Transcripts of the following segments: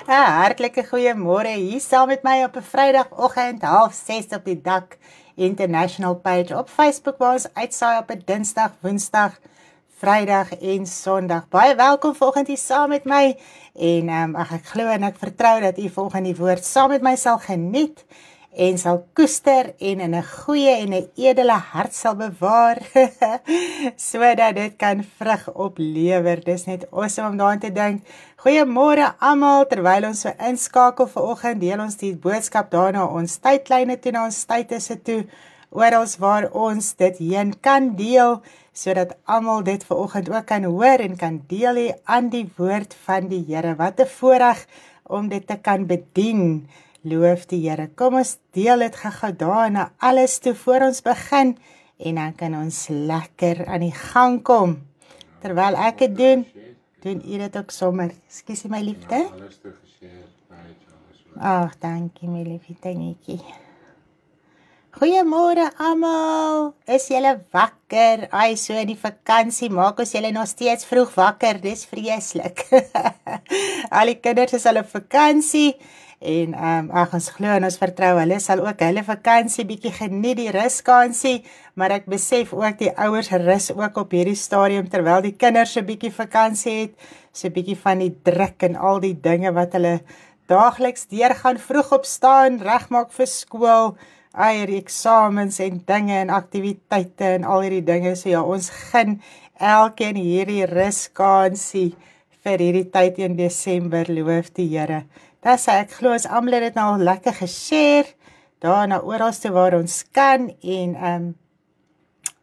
Hartlike goeiemôre hier saam met my op 'n Vrydagoggend 5:30 op die Dak International page op Facebook waar ons uitsaai op 'n Dinsdag, Woensdag, Vrydag en Sondag. Baie welkom vanoggend hier saam met my en ek glo en ek vertrou dat u vanoggend die woord saam met my sal geniet en sal koester en in 'n goeie en 'n edele hart sal bewaar sodat dit kan vrug oplewer. Dis net awesome om daaraan te dink. Goeiemôre almal, terwyl ons so inskakel vanoggend, deel ons die boodskap daarna ons tydlyne toe, na ons tydtusse toe, oral waar ons dit heen kan deel, sodat almal dit vanoggend ook kan hoor en kan deel aan die woord van die Here. Wat 'n voorreg om dit te kan bedien. Loof die Here. Kom ons deel dit gou daarna alles toe voor ons begin en dan kan ons lekker aan die gang kom. Terwyl ek dit doen u dit ook sommer. Ekskuusie my liefde. Ja, alles te geshare. Ag, dankie my liefie dingetjie. Goeiemôre almal. Is julle wakker? Ai, so in die vakansie maak ons julle nog steeds vroeg wakker. Dis vreeslik. Al die kinders is al op vakansie. En ons glo en ons vertrou, hulle sal ook hulle vakansie bietjie geniet, die ruskansie, maar ek besef ook die ouers rus ook op hierdie stadium, terwyl die kinders so bietjie vakansie het, so bietjie van die druk en al die dinge wat hulle daagliks deurgaan, vroeg opstaan, regmaak vir skool, die eksamens en dinge en aktiwiteite en al hierdie dinge, so ja, ons gun elkeen hierdie ruskansie vir hierdie tyd in Desember, loof die Here. Dis ek glo ons almal het dit nou al lekker geshare, daarna oralste waar ons kan en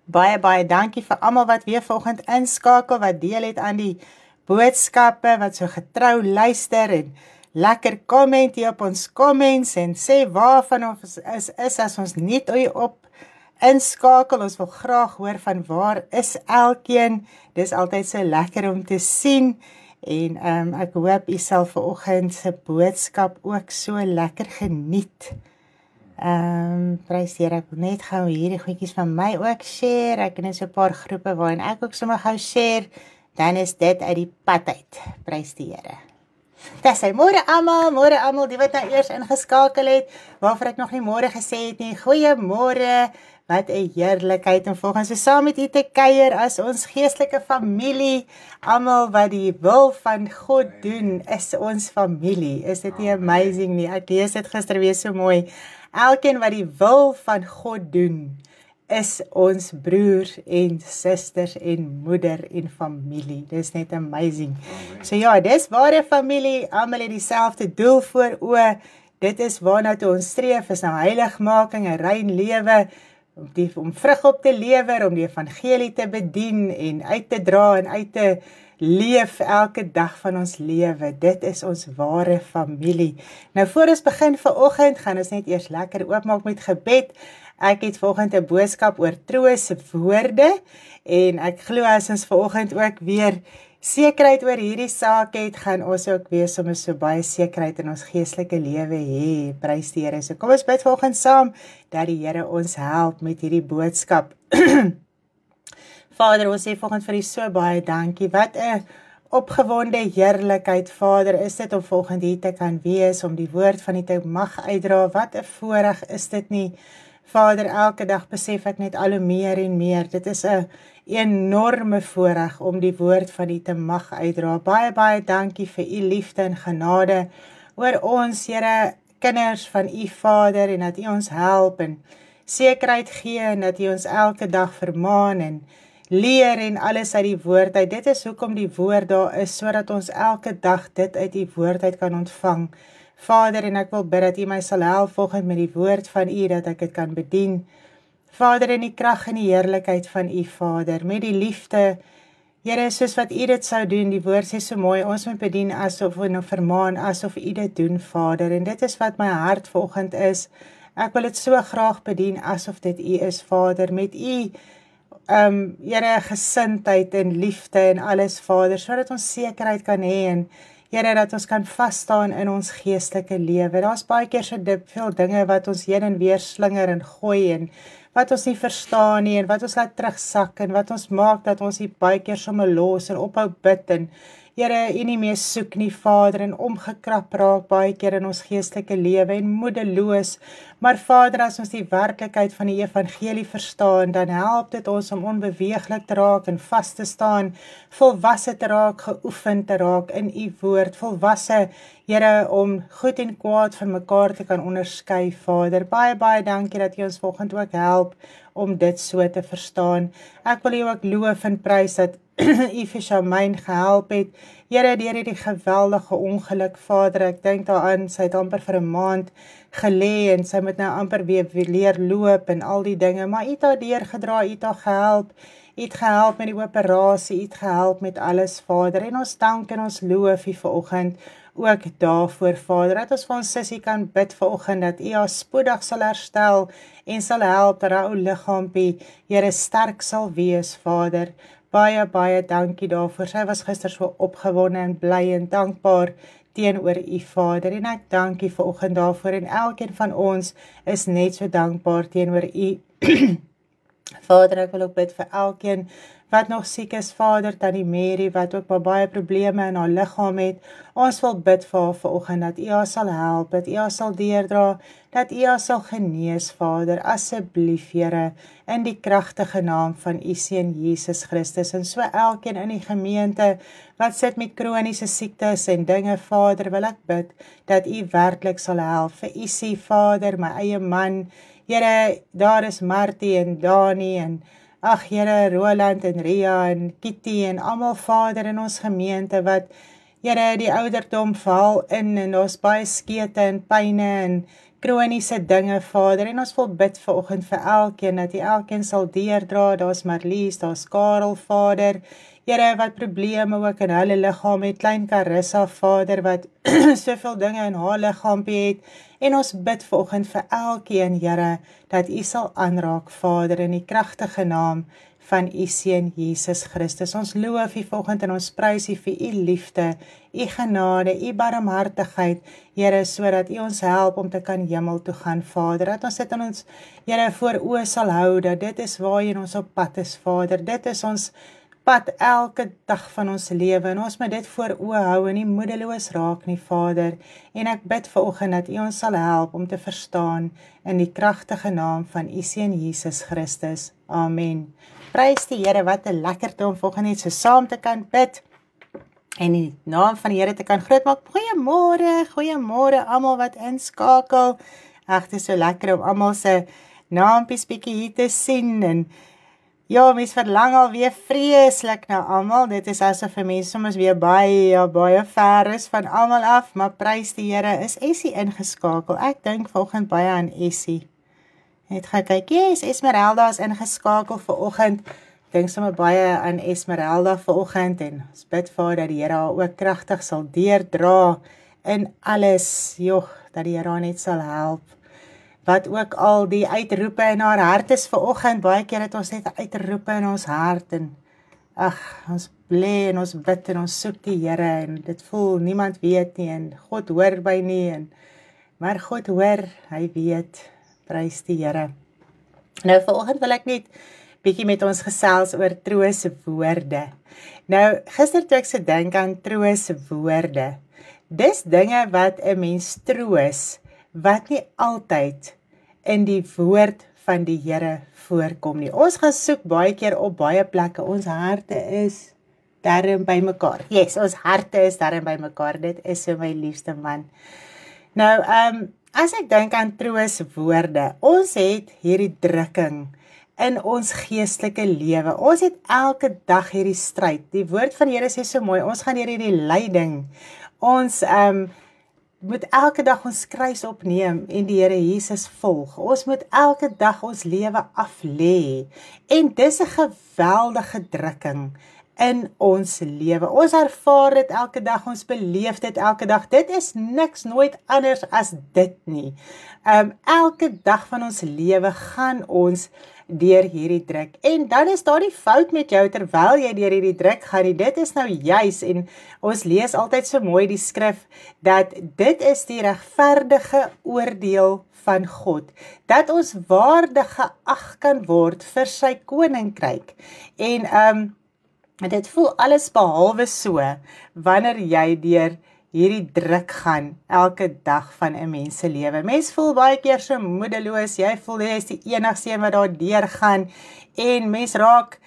baie dankie vir almal wat weer vanoggend inskakel, wat deel het aan die boodskappe, wat so getrou luister en lekker comment hier op ons comments en sê waarvan ons is as ons nie op inskakel. Ons wil graag hoor van waar is elkeen. Dis altyd so lekker om te sien. En ek hoop u sal vanoggend se boodskap ook so lekker geniet. Prys die Here, ek wil net gou hierdie goedjies van my ook share. Ek het so 'n paar groepe waarin ek ook sommer gou share. Dan is dit uit die pad uit. Prys die Here. Dis hy, môre almal, die wat nou eers ingeskakel het, waarvoor ek nog nie môre gesê het nie. Goeiemôre. Wat 'n heerlikheid om volgens so saam met u te kuier as ons geestelike familie. Almal wat die wil van God doen, is ons familie. Is dit nie amazing nie? Ek lees dit gister weer so mooi. Elkeen wat die wil van God doen, is ons broers en susters en moeder en familie. Dis net amazing. So ja, dis ware familie. Almal het dieselfde doel voor oë. Dit is waarna toe ons streef, is nou heiligmaking, 'n rein lewe, om vrug op te lewer, om die evangelie te bedien en uit te dra en uit te leef elke dag van ons lewe. Dit is ons ware familie. Nou voor ons begin vanoggend, gaan ons net eers lekker oopmaak met gebed. Ek het vanoggend 'n boodskap oor troostwoorde en ek glo as ons vanoggend ook weer sekerheid oor hierdie saak het, gaan ons ook weer sommer so baie sekerheid in ons geestelike lewe hê. Prys die Here. So kom ons bid vanoggend saam dat die Here ons help met hierdie boodskap. Vader, ons sê vanoggend vir u so baie dankie. Wat 'n opgewonde heerlikheid, Vader, is dit om vanoggend hier te kan wees, om die woord van u te mag uitdra. Wat 'n voorreg is dit nie. Vader, elke dag besef ek net al hoe meer en meer. Dit is 'n enorme voorreg om die woord van u te mag uitdra. Baie dankie vir u liefde en genade oor ons, Here, kinders van u Vader, en dat u ons help en sekerheid gee en dat u ons elke dag vermaan en leer en alles uit die woord uit. Dit is hoekom die woord daar is, sodat ons elke dag dit uit die woord uit kan ontvang. Vader, en ek wil bid dat u my sal help volgens met die woord van u, dat ek dit kan bedien. Vader, in die krag en die heerlikheid van u, Vader, met die liefde, Here, soos wat u dit sou doen, die woord sê so mooi, ons moet bedien asof we nou vermaan, asof u dit doen, Vader, en dit is wat my hart vanoggend is. Ek wil dit so graag bedien asof dit u is, Vader, met u, Here, gesindheid en liefde en alles, Vader, sodat ons sekerheid kan hê en Here, dat ons kan vasstaan in ons geestelike lewe. Daar's baie keer so veel dinge wat ons heen en weer slinger en gooi en wat ons nie verstaan nie en wat ons laat terugsak en wat ons maak dat ons die baie keer sommer los en ophou bid en Here, U nie meer soek nie, Vader, en omgekrap raak baie keer in ons geestelike lewe en moedeloos. Maar Vader, as ons die werklikheid van die evangelie verstaan, dan help dit ons om onbeweeglik te raak en vas te staan, volwasse te raak, geoefen te raak in U woord, volwasse, Here, om goed en kwaad van mekaar te kan onderskei, Vader. Baie dankie dat U ons vanoggend ook help om dit so te verstaan. Ek wil U ook loof en prys dat U vir Charmaine gehelp het. Here, deur hierdie geweldige ongeluk, Vader, ek dink daaraan, sy het amper vir 'n maand gelê en sy moet nou amper weer leer loop en al die dinge, maar U het haar deurgedra, U het haar gehelp. U het gehelp met die operasie, U het gehelp met alles, Vader, en ons dank en ons loof U vanoggend ook daarvoor, Vader, dat ons vir ons sussie kan bid vanoggend, dat U haar spoedig sal herstel en sal help dat haar ou liggaampie, Here, sterk sal wees, Vader. Baie dankie daarvoor. Sy was gister so opgewonde en bly en dankbaar teenoor U, Vader, en ek dank U vanoggend daarvoor, en elkeen van ons is net so dankbaar teenoor U. Vader, ek wil ook bid vir elkeen wat nog siek is, Vader, Tannie Mary, wat ook baie probleme in haar liggaam het. Ons wil bid vir haar vanoggend, dat U haar sal help, dat U haar sal deurdra, dat U haar sal genees, Vader, asseblief, Here, in die kragtige naam van U Seun Jesus Christus, en so elkeen in die gemeente, wat sit met kroniese siektes en dinge, Vader, wil ek bid, dat U werklik sal help, vir U sê, Vader, my eie man, Here, daar is Martie en Dani en ag Here, Roland en Ria en Kitty en almal, Vader, in ons gemeente wat, Here, die ouderdom val in en ons baie skete en pyne en kroniese dinge, Vader, en ons wil bid vanoggend vir elkeen, dat U elkeen sal deurdra. Daar's Marlies, daar's Karel, Vader, Here, wat probleme ook in hulle liggaam het, klein Carissa, Vader, wat soveel dinge in haar liggaampie het, en ons bid vanoggend vir elkeen, Here, dat U sal aanraak, Vader, in die kragtige naam van U Seun Jesus Christus. Ons loof U vanoggend en ons prys U vir U liefde, U genade, U barmhartigheid, Here, sodat U ons help om te kan hemel toe gaan, Vader, dat ons dit in ons, Here, voor oë sal hou, dat dit is waarheen ons op pad is, Vader, dit is ons pad elke dag van ons lewe, en ons moet dit voor oë hou en nie moedeloos raak nie, Vader, en ek bid vanoggend dat U ons sal help om te verstaan in die kragtige naam van U Seun Jesus Christus. Amen. Prys die Here, wat 'n lekkerte om vanoggend net so saam te kan bid en die naam van die Here te kan grootmaak. Goeiemôre almal wat inskakel. Ag, dit is so lekker om almal se naampies bietjie hier te sien, en ja, mens verlang alweer vreeslik na almal. Dit is asof mense soms weer baie ver is van almal af, maar prys die Here, is Essie ingeskakel. Ek dink vanoggend baie aan Essie. Net gaan kyk, yes, Esmeralda is ingeskakel vanoggend. Ek dink sommer baie aan Esmeralda vanoggend, en ons bid vir haar dat die Here haar ook kragtig sal deurdra in alles, dat die Here haar net sal help. Wat ook al die uitroepe in haar hart is vanoggend, baie keer het ons net uitroepe in ons hart, en ons blê en ons bid en ons soek die Here, en dit voel niemand weet nie, en God hoor by nie, maar God hoor, hy weet, prys die Here. Nou vanoggend wil ek net bietjie met ons gesels oor trooswoorde. Nou, gister toe ek so dink aan trooswoorde, dis dinge wat 'n mens troos, wat nie altyd in die woord van die Here voorkom nie. Ons gaan soek baie keer op baie plekke, ons harte is darm by mekaar. Yes, ons harte is darm by mekaar, dit is so my liefste man. Nou, as ek dink aan trooswoorde, ons het hierdie drukking in ons geestelike lewe. Ons het elke dag hierdie stryd. Die woord van die Here sê so mooi, ons gaan deur hierdie lyding. Ons moet elke dag ons kruis opneem en die Here Jesus volg. Ons moet elke dag ons lewe aflê. En dis 'n geweldige drukking in ons lewe. Ons ervaar dit elke dag, ons beleef dit elke dag. Dit is niks nooit anders as dit nie. Elke dag van ons lewe gaan ons deur hierdie druk. En dan is daar die fout met jou terwyl jy deur hierdie druk gaan. Dit is nou juis, en ons lees altyd so mooi die skrif, dat dit is die regverdige oordeel van God, dat ons waardig geag kan word vir sy koninkryk. En En dit voel alles behalwe so, wanneer jy deur hierdie druk gaan, elke dag van 'n mens se lewe. Mens voel baie keer so moedeloos, jy voel jy is die enigste een wat daar deur gaan, en mens raak,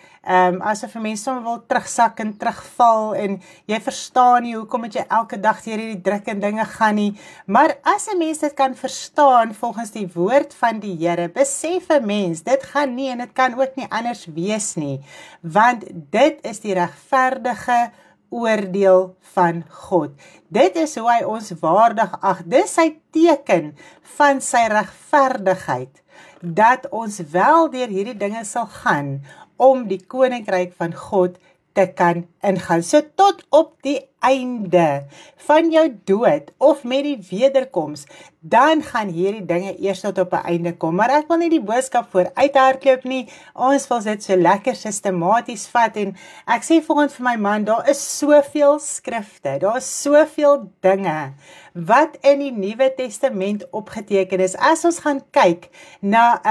asof 'n mens sommer wil terugsak en terugval, en jy verstaan nie, hoekom moet jy elke dag deur hierdie druk en dinge gaan nie, maar as 'n mens dit kan verstaan, volgens die woord van die Here, besef 'n mens, dit gaan nie, en dit kan ook nie anders wees nie, want dit is die regverdige oordeel van God. Dit is hoe hy ons waardig ag. Dis sy teken van sy regverdigheid, dat ons wel deur hierdie dinge sal gaan, om die koninkryk van God te kan ingaan. So tot op die einde van jou dood, of met die wederkoms, dan gaan hierdie dinge eers tot op 'n einde kom. Maar ek wil nie die boodskap vooruit hardloop nie, ons wil dit so lekker sistematies vat, en ek sê volgens vir my man, daar is soveel skrifte, daar is soveel dinge, wat in die Nuwe Testament opgeteken is. As ons gaan kyk na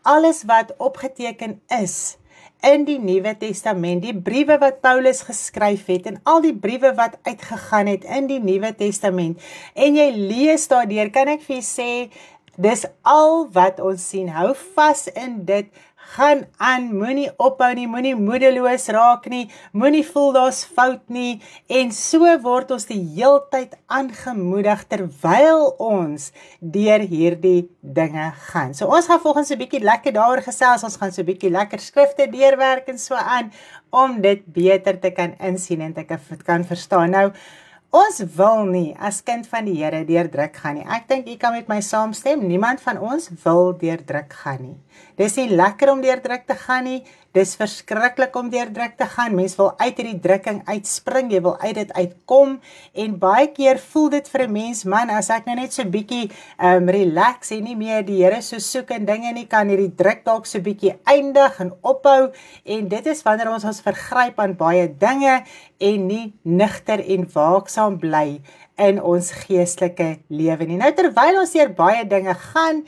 alles wat opgeteken is, in die Nuwe Testament, die briewe wat Paulus geskryf het, en al die briewe wat uitgegaan het in die Nuwe Testament, en jy lees daardeur, kan ek vir jy sê, dis al wat ons sien. Hou vas in dit, gaan aan, moenie ophou nie, moenie moedeloos raak nie, moenie voel daar's fout nie, en so word ons die heeltyd aangemoedig, terwyl ons deur hierdie dinge gaan. So ons gaan volgens 'n bietjie lekker daaroor gesels, ons gaan so 'n bietjie lekker skrifte deurwerk en so aan, om dit beter te kan insien en te kan verstaan. Nou, ons wil nie as kind van die Here deur druk gaan nie. Ek dink jy kan met my saamstem, niemand van ons wil deur druk gaan nie. Dis nie lekker om deur druk te gaan nie, dis verskriklik om deur druk te gaan, mens wil uit hierdie drukking uitspring, jy wil uit dit uitkom, en baie keer voel dit vir 'n mens, man, as ek nou net so bietjie relax en nie meer die Here so soek en dinge nie, kan hierdie druk dalk so bietjie eindig en ophou, en dit is wanneer ons vergryp aan baie dinge, en nie nigter en waaksaam bly in ons geestelike lewe nie. Nou, terwyl ons deur baie dinge gaan,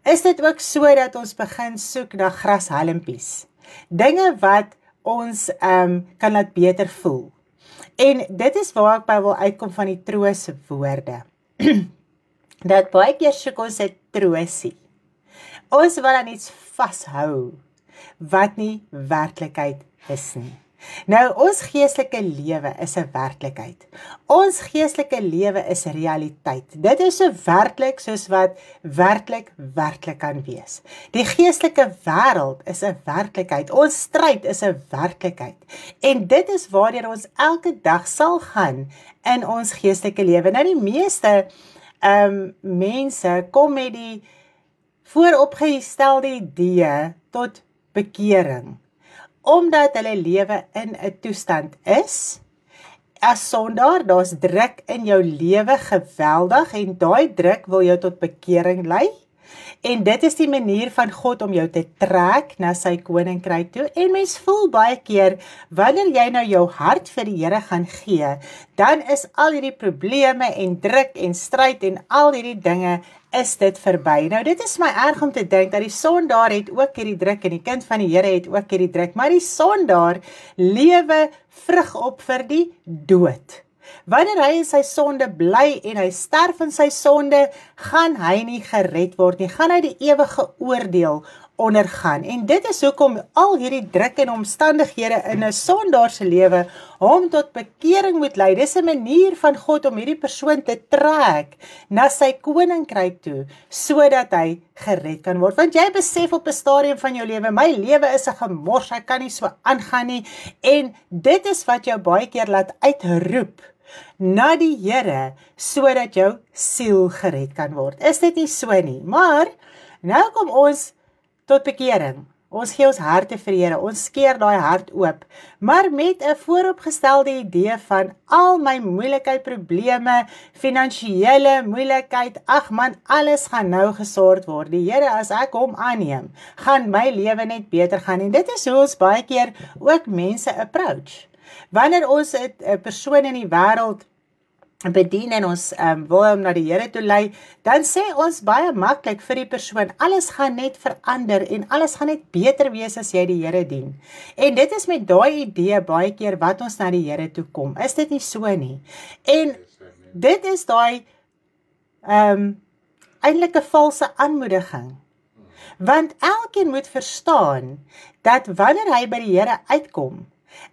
is dit ook so dat ons begin soek na grashalmpies. Dinge wat ons kan laat beter voel. En dit is waar ek by wil uitkom van die troostwoorde. Dat baie keer soek ons 'n troosie. Ons wil aan iets vashou wat nie werklikheid is nie. Nou, ons geestelike lewe is 'n werklikheid. Ons geestelike lewe is realiteit. Dit is so werklik soos wat werklik kan wees. Die geestelike wêreld is 'n werklikheid. Ons stryd is 'n werklikheid. En dit is waardeur ons elke dag sal gaan in ons geestelike lewe. Nou, die meeste mense kom met die vooropgestelde idee tot bekering, omdat hulle lewe in 'n toestand is, as sondaar, daar's druk in jou lewe geweldig, en daai druk wil jou tot bekering lei, en dit is die manier van God om jou te trek na sy koninkryk toe, en mens voel baie keer, wanneer jy nou jou hart vir die Here gaan gee, dan is al hierdie probleme en druk en stryd en al hierdie dinge, is dit verby. Nou, dit is my erg om te dink, dat die sondaar het ook hierdie druk, en die kind van die Here het ook hierdie druk, maar die sondaar lewe vrug op vir die dood. Wanneer hy in sy sonde bly, en hy sterf in sy sonde, gaan hy nie gered word nie, gaan hy die ewige oordeel ondergaan. En dit is hoekom al hierdie druk en omstandighede in 'n sondaar se lewe hom tot bekering moet lei. Dis 'n manier van God om hierdie persoon te trek na sy koninkryk toe, sodat hy gered kan word. Want jy besef op 'n stadium van jou lewe, my lewe is 'n gemors, ek kan nie so aangaan nie, en dit is wat jou baie keer laat uitroep na die Here, sodat jou siel gered kan word. Is dit nie so nie? Maar, nou kom ons tot bekering. Ons gee ons harte vir die Here, ons skeer daai hart oop, maar met 'n vooropgestelde idee van al my moeilikheid, probleme, finansiële moeilikheid, ag man, alles gaan nou gesort word. Die Here, as ek hom aanneem, gaan my lewe net beter gaan, en dit is hoe ons baie keer ook mense approach. Wanneer ons 'n persoon in die wêreld bedien en ons wil hom na die Here toe lei, dan sê ons baie maklik vir die persoon, alles gaan net verander en alles gaan net beter wees as jy die Here dien. En dit is met daai idee baie keer wat ons na die Here toe kom. Is dit nie so nie? En dit is daai eintlik 'n valse aanmoediging. Want elkeen moet verstaan dat wanneer hy by die Here uitkom,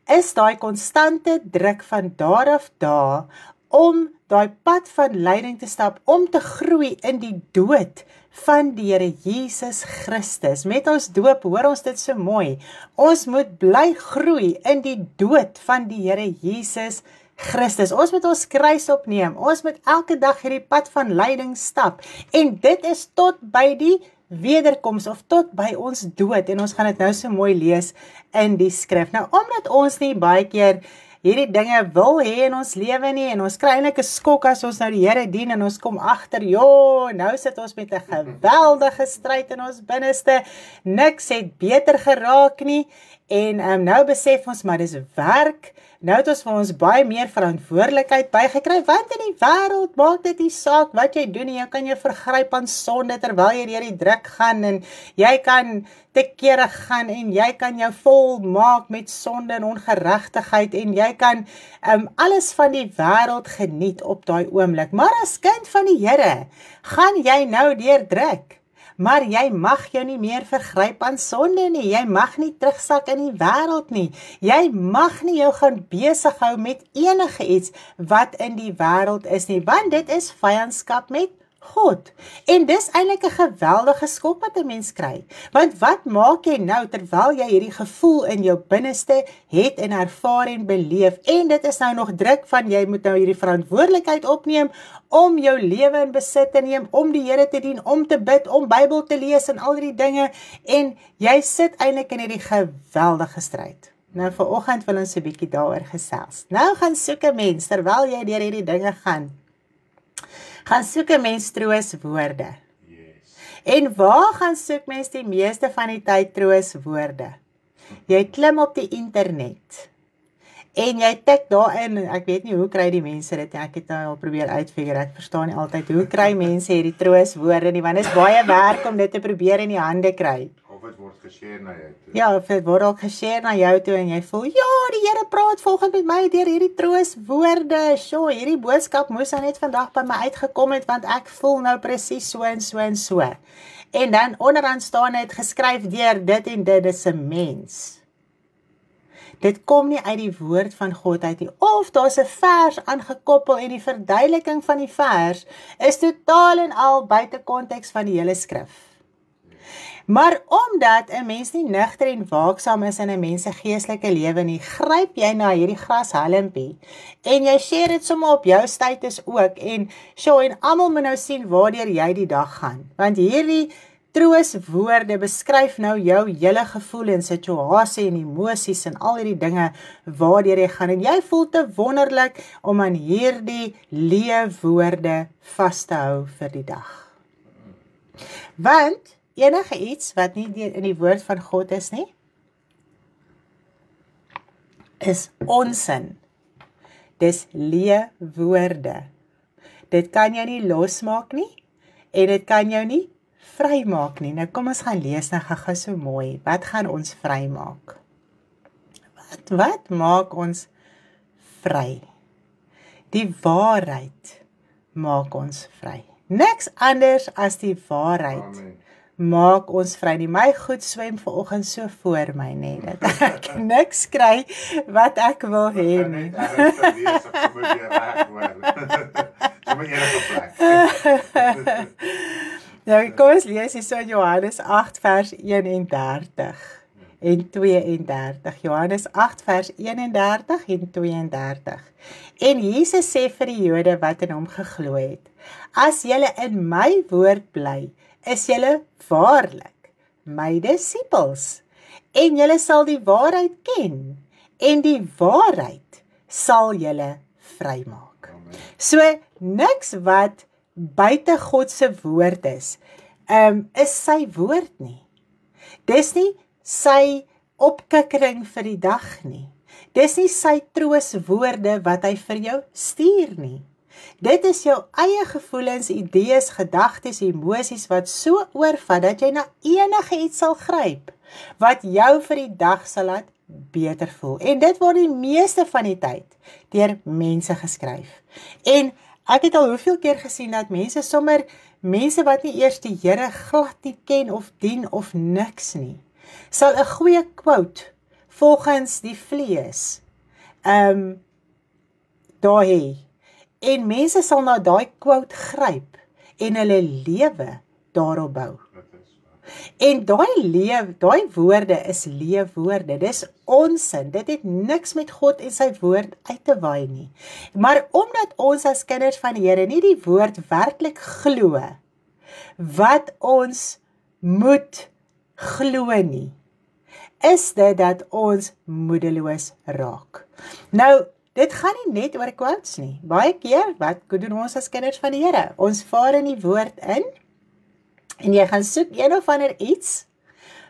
is daai konstante druk van daar af daar om daai pad van lyding te stap, om te groei in die dood van die Here Jesus Christus. Met ons doop, hoor ons dit so mooi, ons moet bly groei in die dood van die Here Jesus Christus. Ons moet ons kruis opneem, ons moet elke dag hierdie pad van lyding stap, en dit is tot by die wederkoms, of tot by ons dood, en ons gaan dit nou so mooi lees in die skrif. Nou, omdat ons nie baie keer hierdie dinge wil hê in ons lewe nie, en ons kry eintlik 'n skok as ons nou die Here dien, en ons kom agter, nou sit ons met 'n geweldige stryd in ons binneste, niks het beter geraak nie, en nou besef ons, maar dis werk, nou het ons vir ons baie meer verantwoordelikheid bygekry, want in die wêreld maak dit nie saak wat jy doen nie, jy kan jou vergryp aan sonde terwyl jy deur die druk gaan, en jy kan te kere gaan, en jy kan jou vol maak met sonde en ongeregtigheid, en jy kan alles van die wêreld geniet op daai oomblik, maar as kind van die Here, gaan jy nou deur druk, maar jy mag jou nie meer vergryp aan sonde nie, jy mag nie terugsak in die wêreld nie, jy mag nie jou gaan besig hou met enige iets wat in die wêreld is nie, want dit is vyandskap met God. En dis eintlik 'n geweldige skok wat 'n mens kry. Want wat maak jy nou terwyl jy hierdie gevoel in jou binneste het en ervaar en beleef? En dit is nou nog druk van jy moet nou hierdie verantwoordelikheid opneem om jou lewe in besit te neem, om die Here te dien, om te bid, om Bybel te lees en al hierdie dinge. En jy sit eintlik in hierdie geweldige stryd. Nou vanoggend wil ons 'n bietjie daaroor gesels. Nou gaan soek 'n mens terwyl jy deur hierdie dinge gaan soek 'n mens trooswoorde. Yes. En waar gaan soek mens die meeste van die tyd trooswoorde? Jy klim op die internet en jy tik daarin, ek weet nie hoe kry die mense dit, ek het nou al probeer uitfigure, ek verstaan nie altyd hoe kry mense hierdie trooswoorde nie, want dit is baie werk om dit te probeer in die hande kry. Of het word geshare na jou toe. Ja, of het word ook geshare na jou toe en jy voel, ja, die Here praat volgens met my deur hierdie trooswoorde. Sjoe, hierdie boodskap moes nou net vandag by my uitgekom het, want ek voel nou presies so en so en so. En dan onderaan staan het geskryf deur dit en dit is 'n mens. Dit kom nie uit die woord van God uit nie. Of daar's 'n vers aangekoppel en die verduideliking van die vers is totaal en al buite konteks van die hele skrif. Maar omdat 'n mens nie nugter en waaksaam is in 'n mens se geestelike lewe nie, gryp jy na hierdie grashalmpie en jy share dit sommer op jou status ook en almal moet nou sien waardeur jy die dag gaan. Want hierdie trooswoorde beskryf nou jou hele gevoel en situasie en emosies en al hierdie dinge waardeur jy gaan. En jy voel te wonderlik om aan hierdie leefwoorde vas te hou vir die dag. Want enige iets wat nie in die woord van God is nie, is onsin. Dis leefwoorde. Dit kan jou nie losmaak nie, en dit kan jou nie vrymaak nie. Nou kom ons gaan lees nou gou so mooi. Wat gaan ons vrymaak? Wat maak ons vry? Die waarheid maak ons vry. Niks anders as die waarheid. Amen. Maak ons vry nie. My goed swem vanoggend so voor my, nee, dat ek niks kry wat ek wil hê nie. Nou, kom ons lees hier so in Johannes 8 vers 31 en 32. Johannes 8 vers 31 en 32. En Jesus sê vir die Jode wat in hom geglo het, as julle in my woord bly, is julle waarlik my disippels, en julle sal die waarheid ken, en die waarheid sal julle vrymaak. So, niks wat buite God se woord is sy woord nie. Dis nie sy opkikkering vir die dag nie. Dis nie sy trooswoorde wat hy vir jou stuur nie. Dit is jou eie gevoelens, idees, gedagtes, emosies wat so oorvat dat jy na enige iets sal gryp wat jou vir die dag sal laat beter voel. En dit word die meeste van die tyd deur mense geskryf. En ek het al hoeveel keer gesien dat mense wat nie eers die Here glad nie ken of dien of niks nie, sal 'n goeie quote volgens die vlees daar hê. En mense sal na daai quote gryp en hulle lewe daarop bou. En daai woorde is leefwoorde, dis onsin, dit het niks met God en sy woord uit te waai nie. Maar omdat ons as kinders van die Here nie die woord werklik glo, wat ons moet glo nie, is dit dat ons moedeloos raak. Nou, dit gaan nie net oor quotes nie. Baie keer, wat doen ons as kinders van die Here? Ons vaar in die woord in, en jy gaan soek een of ander iets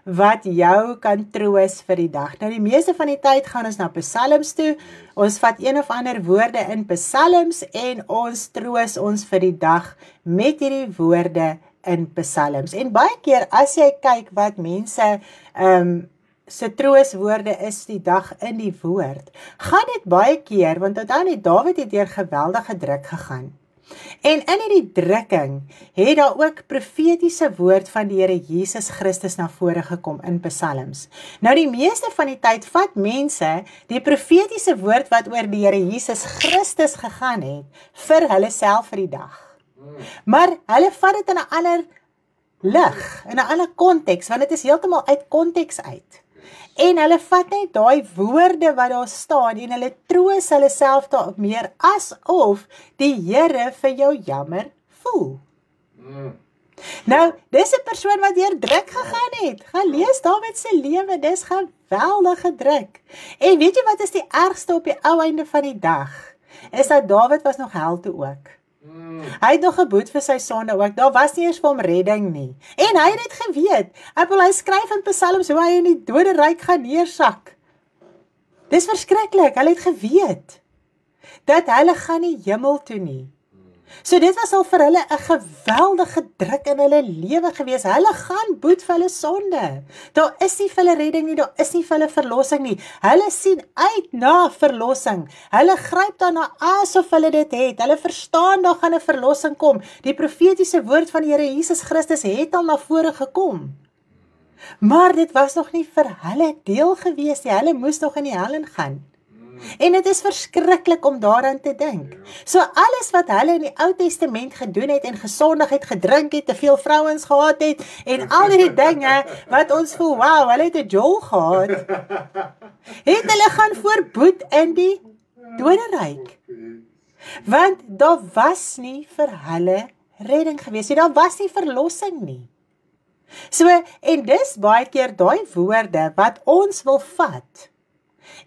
wat jou kan troos vir die dag. Nou die meeste van die tyd gaan ons na psalms toe, ons vat een of ander woorde in psalms en ons troos ons vir die dag met hierdie woorde in psalms. En baie keer as jy kyk wat mense se trooswoorde is die dag in die woord, gaan dit baie keer, want onthou net Dawid het deur geweldige druk gegaan. En in hierdie drukking het daar ook profetiese woord van die Here Jesus Christus na vore gekom in psalms. Nou die meeste van die tyd vat mense die profetiese woord wat oor die Here Jesus Christus gegaan het vir hulle self vir die dag. Maar hulle vat dit in 'n ander lig, in 'n ander konteks, want dit is heeltemal uit konteks uit. En hulle vat net daai woorde wat daar staan en hulle troos hulle self daarop meer asof die Here vir jou jammer voel. Nou, dis 'n persoon wat deur druk gegaan het. Gaan lees Dawid se lewe, dis geweldige druk. En weet jy wat is die ergste op die ou einde van die dag? Is dat Dawid was nog hel toe ook. Hy het nog geboet vir sy sonde ook, daar was nie eers vir hom redding nie. En hy het dit geweet, hy skryf in psalms hoe hy in die doderyk gaan neersak. Dis verskriklik, hy het geweet, dat hulle gaan nie hemel toe nie. So dit was al vir hulle 'n geweldige druk in hulle lewe gewees, hulle gaan boet vir hulle sonde. Daar is nie vir hulle redding nie, daar is nie vir hulle verlossing nie. Hulle sien uit na verlossing. Hulle gryp daarna asof hulle dit het. Hulle verstaan daar gaan 'n verlossing kom. Die profetiese woord van die Here Jesus Christus het al na vore gekom. Maar dit was nog nie vir hulle deel gewees nie. Hulle moes nog in die hel ingaan. En dit is verskriklik om daaraan te dink. So alles wat hulle in die Ou Testament gedoen het en gesondig het, gedrink het, te veel vrouens gehad het en al die dinge wat ons voel, wow, hulle het 'n jol gehad, het hulle gaan voorboet in die doderyk. Want daar was nie vir hulle redding gewees nie, daar was nie verlossing nie. So, en dis baie keer daai woorde wat ons wil vat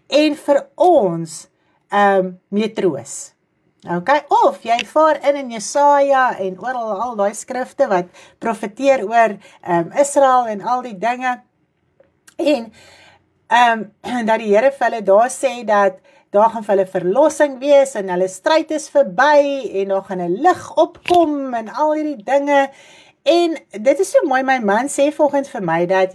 en vir ons mee troos. Okay? Of jy vaar in Jesaja en oral al daai skrifte wat profeteer oor Israel en al die dinge. En dat die Here vir hulle daar sê dat daar gaan vir hulle verlossing wees en hulle stryd is verby en daar gaan 'n lig opkom en al hierdie dinge. En dit is so mooi, my man sê volgens vir my dat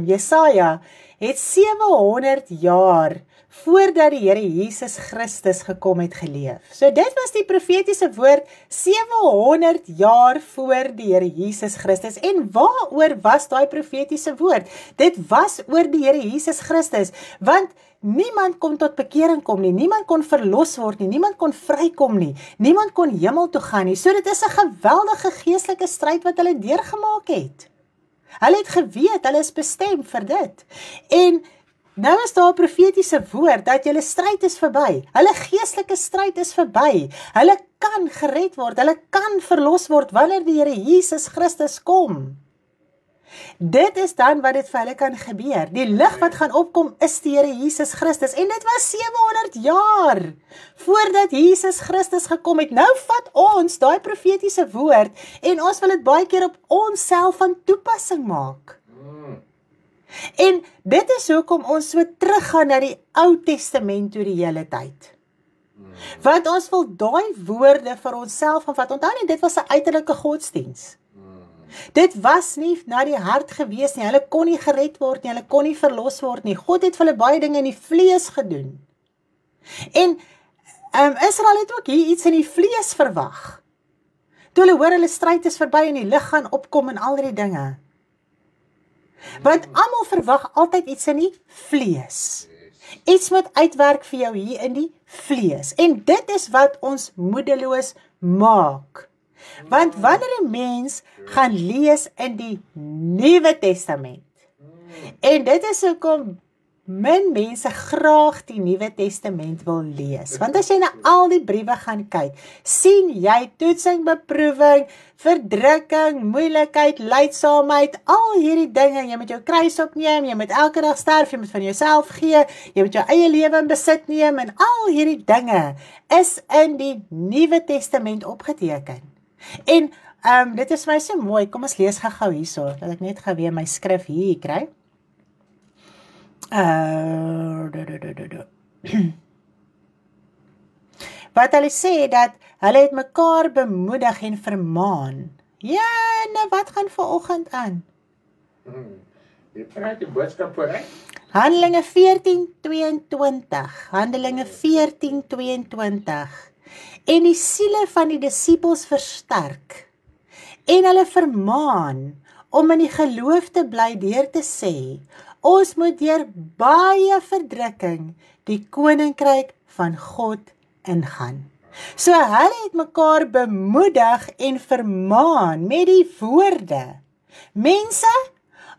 Jesaja het 700 jaar voordat die Here Jesus Christus gekom het geleef. So dit was die profetiese woord 700 jaar voor die Here Jesus Christus. En waaroor was daai profetiese woord? Dit was oor die Here Jesus Christus, want niemand kon tot bekering kom nie, niemand kon verlos word nie, niemand kon vrykom nie, niemand kon hemel toe gaan nie. So dit is 'n geweldige geestelike stryd wat hulle deurgemaak het. Hulle het geweet, hulle is bestem vir dit. En nou is daar 'n profetiese woord dat julle stryd is verby. Hulle geestelike stryd is verby. Hulle kan gered word, hulle kan verlos word wanneer die Here Jesus Christus kom. Dit is dan wat dit vir hulle kan gebeur. Die lig wat gaan opkom is die Here Jesus Christus. En dit was 700 jaar voordat Jesus Christus gekom het. Nou vat ons daai profetiese woord en ons wil dit baie keer op onsself van toepassing maak. En dit is hoekom ons so teruggaan na die Ou Testament toe die hele tyd. Want ons wil daai woorde vir onsself gaan vat. Onthou net, dit was 'n uiterlike godsdiens. Dit was nie na die hart gewees nie. Hulle kon nie gered word nie, hulle kon nie verlos word nie. God het vir hulle baie dinge in die vlees gedoen. En Israel het ook hier iets in die vlees verwag. Toe hulle hoor hulle stryd is verby en die lig gaan opkom en al die dinge. Want almal verwag altyd iets in die vlees. Iets moet uitwerk vir jou hier in die vlees. En dit is wat ons moedeloos maak. Want wanneer 'n mens gaan lees in die Nuwe Testament, en dit is hoekom min mense graag die Nuwe Testament wil lees. Want as jy na al die briewe gaan kyk, sien jy toetsing, beproewing, verdrukking, moeilikheid, lydsaamheid, al hierdie dinge. Jy moet jou kruis opneem, jy moet elke dag sterf, jy moet van jouself gee, jy moet jou eie lewe in besit neem, en al hierdie dinge is in die Nuwe Testament opgeteken. En dit is vir my so mooi. Kom ons lees gou hierso, dat ek net gou weer my skrif hier kry. Wat hulle sê, dat hulle het mekaar bemoedig en vermaan. Ja, nou wat gaan vanoggend aan? Jy praat die boodskap vooruit. Handelinge 14:22. Handelinge 14:22. En die siele van die disippels versterk, en hulle vermaan om in die geloof te bly deur te sê, ons moet deur baie verdrukking die koninkryk van God ingaan. So hulle het mekaar bemoedig en vermaan met die woorde. Mense,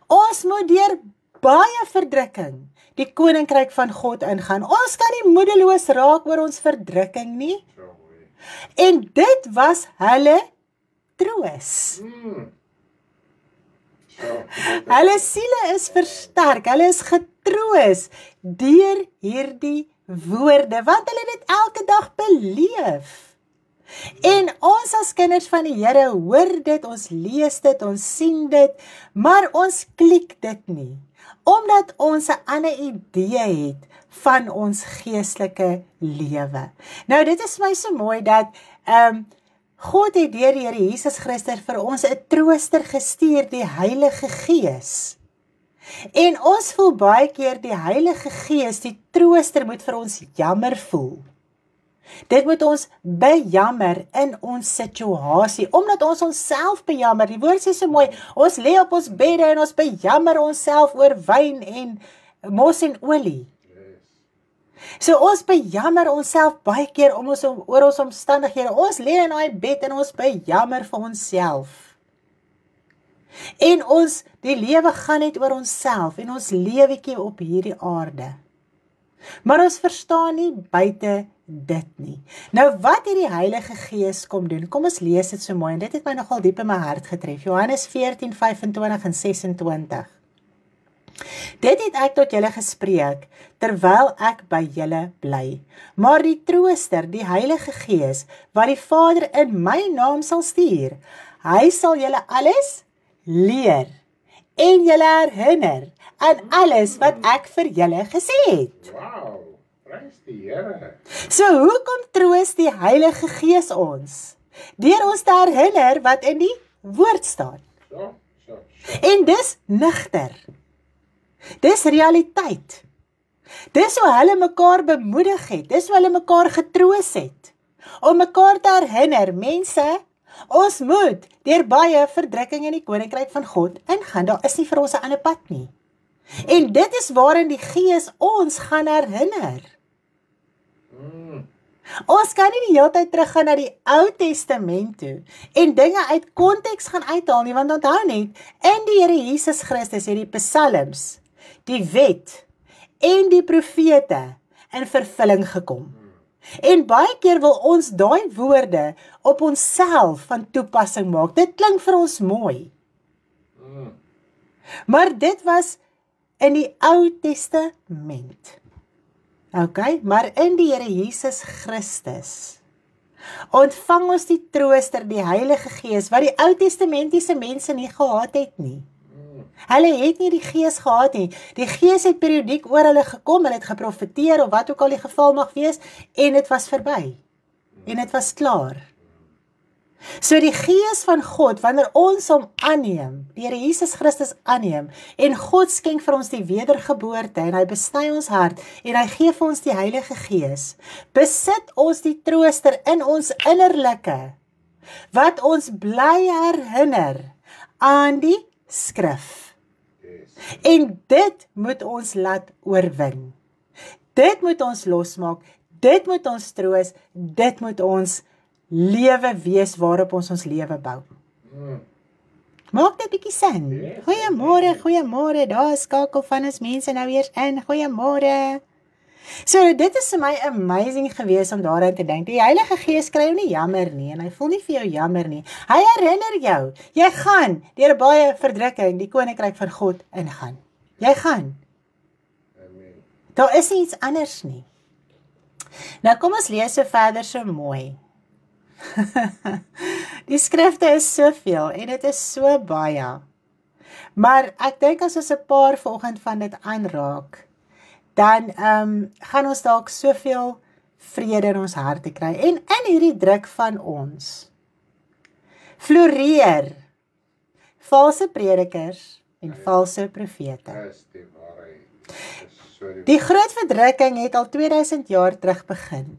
ons moet deur baie verdrukking die koninkryk van God ingaan. Ons kan nie moedeloos raak oor ons verdrukking nie. En dit was hulle troos. Hulle siele is versterk, hulle is getroos deur hierdie woorde, want hulle dit elke dag beleef. En ons as kinders van die Here hoor dit, ons lees dit, ons sien dit, maar ons klik dit nie, omdat ons 'n ander idee het van ons geestelike lewe. Nou dit is vir my so mooi dat God het deur die Here Jesus Christus vir ons 'n trooster gestuur, die Heilige Gees. En ons voel baie keer die Heilige Gees, die trooster moet vir ons jammer voel. Dit moet ons bejammer in ons situasie, omdat ons onsself bejammer. Die woord sê so mooi, ons lê op ons bedde en ons bejammer onsself oor wyn en mos en olie. So ons bejammer onsself baie keer oor ons omstandighede. Ons lê in daai bed en ons bejammer vir onsself. En die lewe gaan net oor onsself en ons lewetjie op hierdie aarde. Maar ons verstaan nie buite dit nie. Nou wat het die Heilige Gees kom doen? Kom ons lees dit so mooi en dit het my nogal diep in my hart getref. Johannes 14:25 en 26. Dit het ek tot julle gespreek, terwyl ek by julle bly. Maar die trooster, die Heilige Gees, wat die Vader in my naam sal stuur, hy sal julle alles leer en julle herinner aan alles wat ek vir julle gesê het. Wow, prys die Here. So hoekom troos die Heilige Gees ons? Deur ons te herinner wat in die woord staan. So. En dis nigter. Dis realiteit. Dis hoe hulle mekaar bemoedig het. Dis hoe hulle mekaar getroos het. Om mekaar te herinner, mense, ons moet deur baie verdrukking in die koninkryk van God ingaan. Daar is nie vir ons 'n ander pad nie. En dit is waarin die Gees ons gaan herinner. Ons kan nie die hele tyd teruggaan na die Ou Testament toe en dinge uit konteks gaan uithaal nie, want onthou net, in die Here Jesus Christus het die psalms, die wet en die profete in vervulling gekom. En baie keer wil ons daai woorde op onsself van toepassing maak. Dit klink vir ons mooi. Maar dit was in die Ou Testament. Okay, maar in die Here Jesus Christus ontvang ons die trooster, die Heilige Gees, wat die Ou Testamentiese mense nie gehad het nie. Hulle het nie die gees gehad nie. Die gees het periodiek oor hulle gekom, hulle het geprofeteer of wat ook al die geval mag wees, en dit was verby. En dit was klaar. So die gees van God, wanneer ons hom aanneem, die Here Jesus Christus aanneem, en God skenk vir ons die wedergeboorte, en hy besny ons hart, en hy gee vir ons die Heilige Gees, besit ons die trooster in ons innerlike, wat ons bly herinner aan die skrif. En dit moet ons laat oorwin. Dit moet ons losmaak, dit moet ons troos, dit moet ons lewe wees waarop ons lewe bou. Maak dit bietjie sin? Goeiemôre, daar is skakel van ons mense nou weer in, goeiemôre. So, dit is vir my amazing gewees om daaraan te dink. Die Heilige Gees kry jou nie jammer nie, en hy voel nie vir jou jammer nie. Hy herinner jou, jy gaan deur baie verdrukking die koninkryk van God ingaan. Jy gaan. Amen. Daar is nie iets anders nie. Nou kom ons lees so verder so mooi. Die skrifte is soveel en dit is so baie. Maar ek dink as ons 'n paar vanoggend van dit aanraak, dan gaan ons dalk soveel vrede in ons harte kry. En in hierdie druk van ons floreer valse predikers en valse profete. Die groot verdrukking het al 2000 jaar terug begin.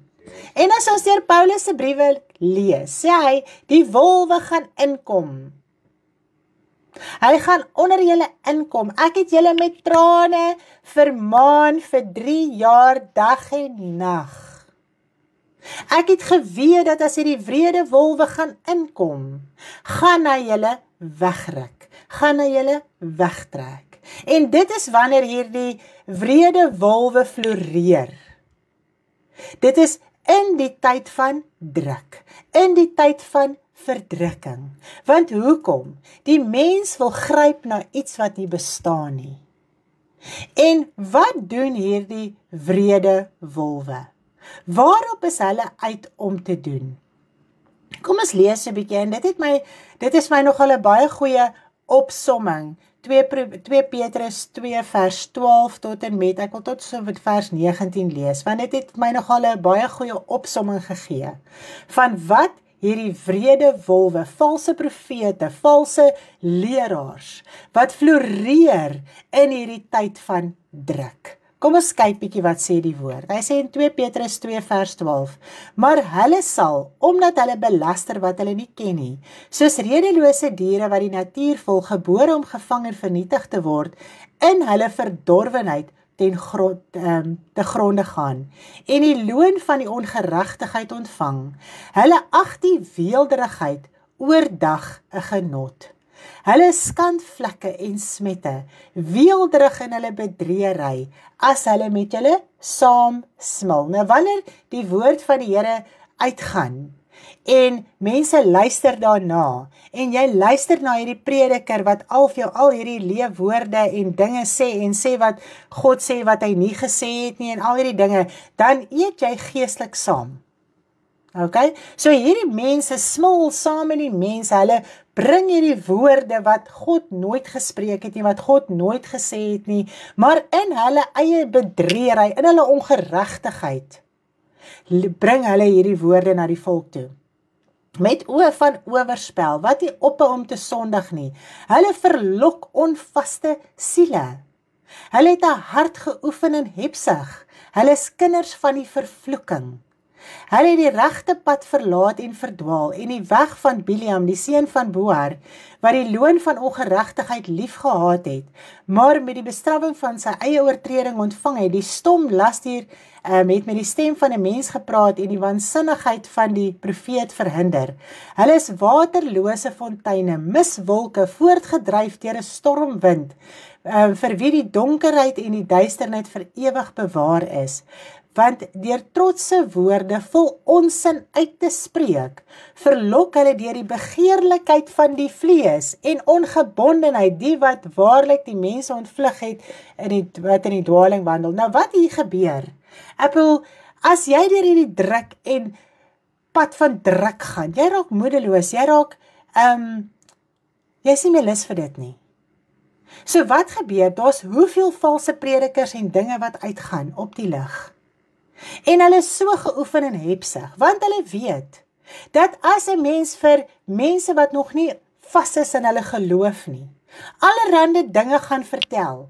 En as ons deur Paulus se briewe lees, sê hy, die wolwe gaan inkom. Hy gaan onder julle inkom. Ek het julle met trane vermaan vir 3 jaar dag en nag. Ek het geweet dat as hierdie wrede wolwe gaan inkom, gaan hy julle wegruk, gaan hy julle wegtrek. En dit is wanneer hierdie wrede wolwe floreer. Dit is in die tyd van druk, in die tyd van verdrukking. Want hoekom? Die mens wil gryp na iets wat nie bestaan nie. En wat doen hierdie wrede wolwe? Waarop is hulle uit om te doen? Kom ons lees 'n bietjie, en dit is my nogal 'n baie goeie opsomming. 2 Petrus 2 vers 12 tot en met, ek wil tot so met vers 19 lees, want dit het my nogal 'n baie goeie opsomming gegee, van wat hierdie wrede wolwe, valse profete, valse leraars, wat floreer in hierdie tyd van druk. Kom ons kyk bietjie wat sê die woord. Hy sê in 2 Petrus 2 vers 12, maar hulle sal, omdat hulle belaster wat hulle nie ken nie, soos redelose diere wat die natuur volg, gebore om gevang en vernietig te word, in hulle verdorwenheid te gronde gaan, en die loon van die ongeregtigheid ontvang. Hulle ag die weelderigheid oordag 'n genot. Hulle skandvlekke en smette, weelderig in hulle bedreery, as hulle met julle saam smil. Nou wanneer die woord van die Here uitgaan, en mense luister daarna, en jy luister na hierdie prediker wat al vir jou al hierdie leefwoorde en dinge sê, en sê wat God sê wat hy nie gesê het nie, en al hierdie dinge, dan eet jy geestelik saam. Okay? So hierdie mense smil saam met die mense, hulle bring hierdie woorde wat God nooit gespreek het nie, wat God nooit gesê het nie, maar in hulle eie bedreery, in hulle ongeregtigheid, bring hulle hierdie woorde na die volk toe. Met oë van oorspel, wat nie ophou om te sondig nie. Hulle verlok onvaste siele. Hulle het 'n hart geoefen in hebsug. Hulle is kinders van die vervloeking. Hulle het die regte pad verlaat en verdwaal, en die weg van Biliam, die seun van Boar, wat die loon van ongeregtigheid liefgehad het, maar met die bestraffing van sy eie oortreding ontvang het. Die stom laster het met die stem van 'n mens gepraat en die waansinnigheid van die profeet verhinder. Hulle is waterlose fonteine, miswolke, voortgedryf deur 'n stormwind, vir wie die donkerheid en die duisternis vir ewig bewaar is. Want deur trotse woorde vol onsin uit te spreek, verlok hulle deur die begeerlikheid van die vlees en ongebondenheid, die wat waarlik die mense ontvlug het, wat in die dwaling wandel. Nou wat hier gebeur? Ek bedoel, as jy deur hierdie druk en pad van druk gaan, jy raak moedeloos, jy raak, jy is nie meer lus vir dit nie. So wat gebeur? Daar's hoeveel valse predikers en dinge wat uitgaan op die lig. En hulle is so geoefen en hepsig, want hulle weet, dat as 'n mens vir mense wat nog nie vas is in hulle geloof nie, allerhande dinge gaan vertel,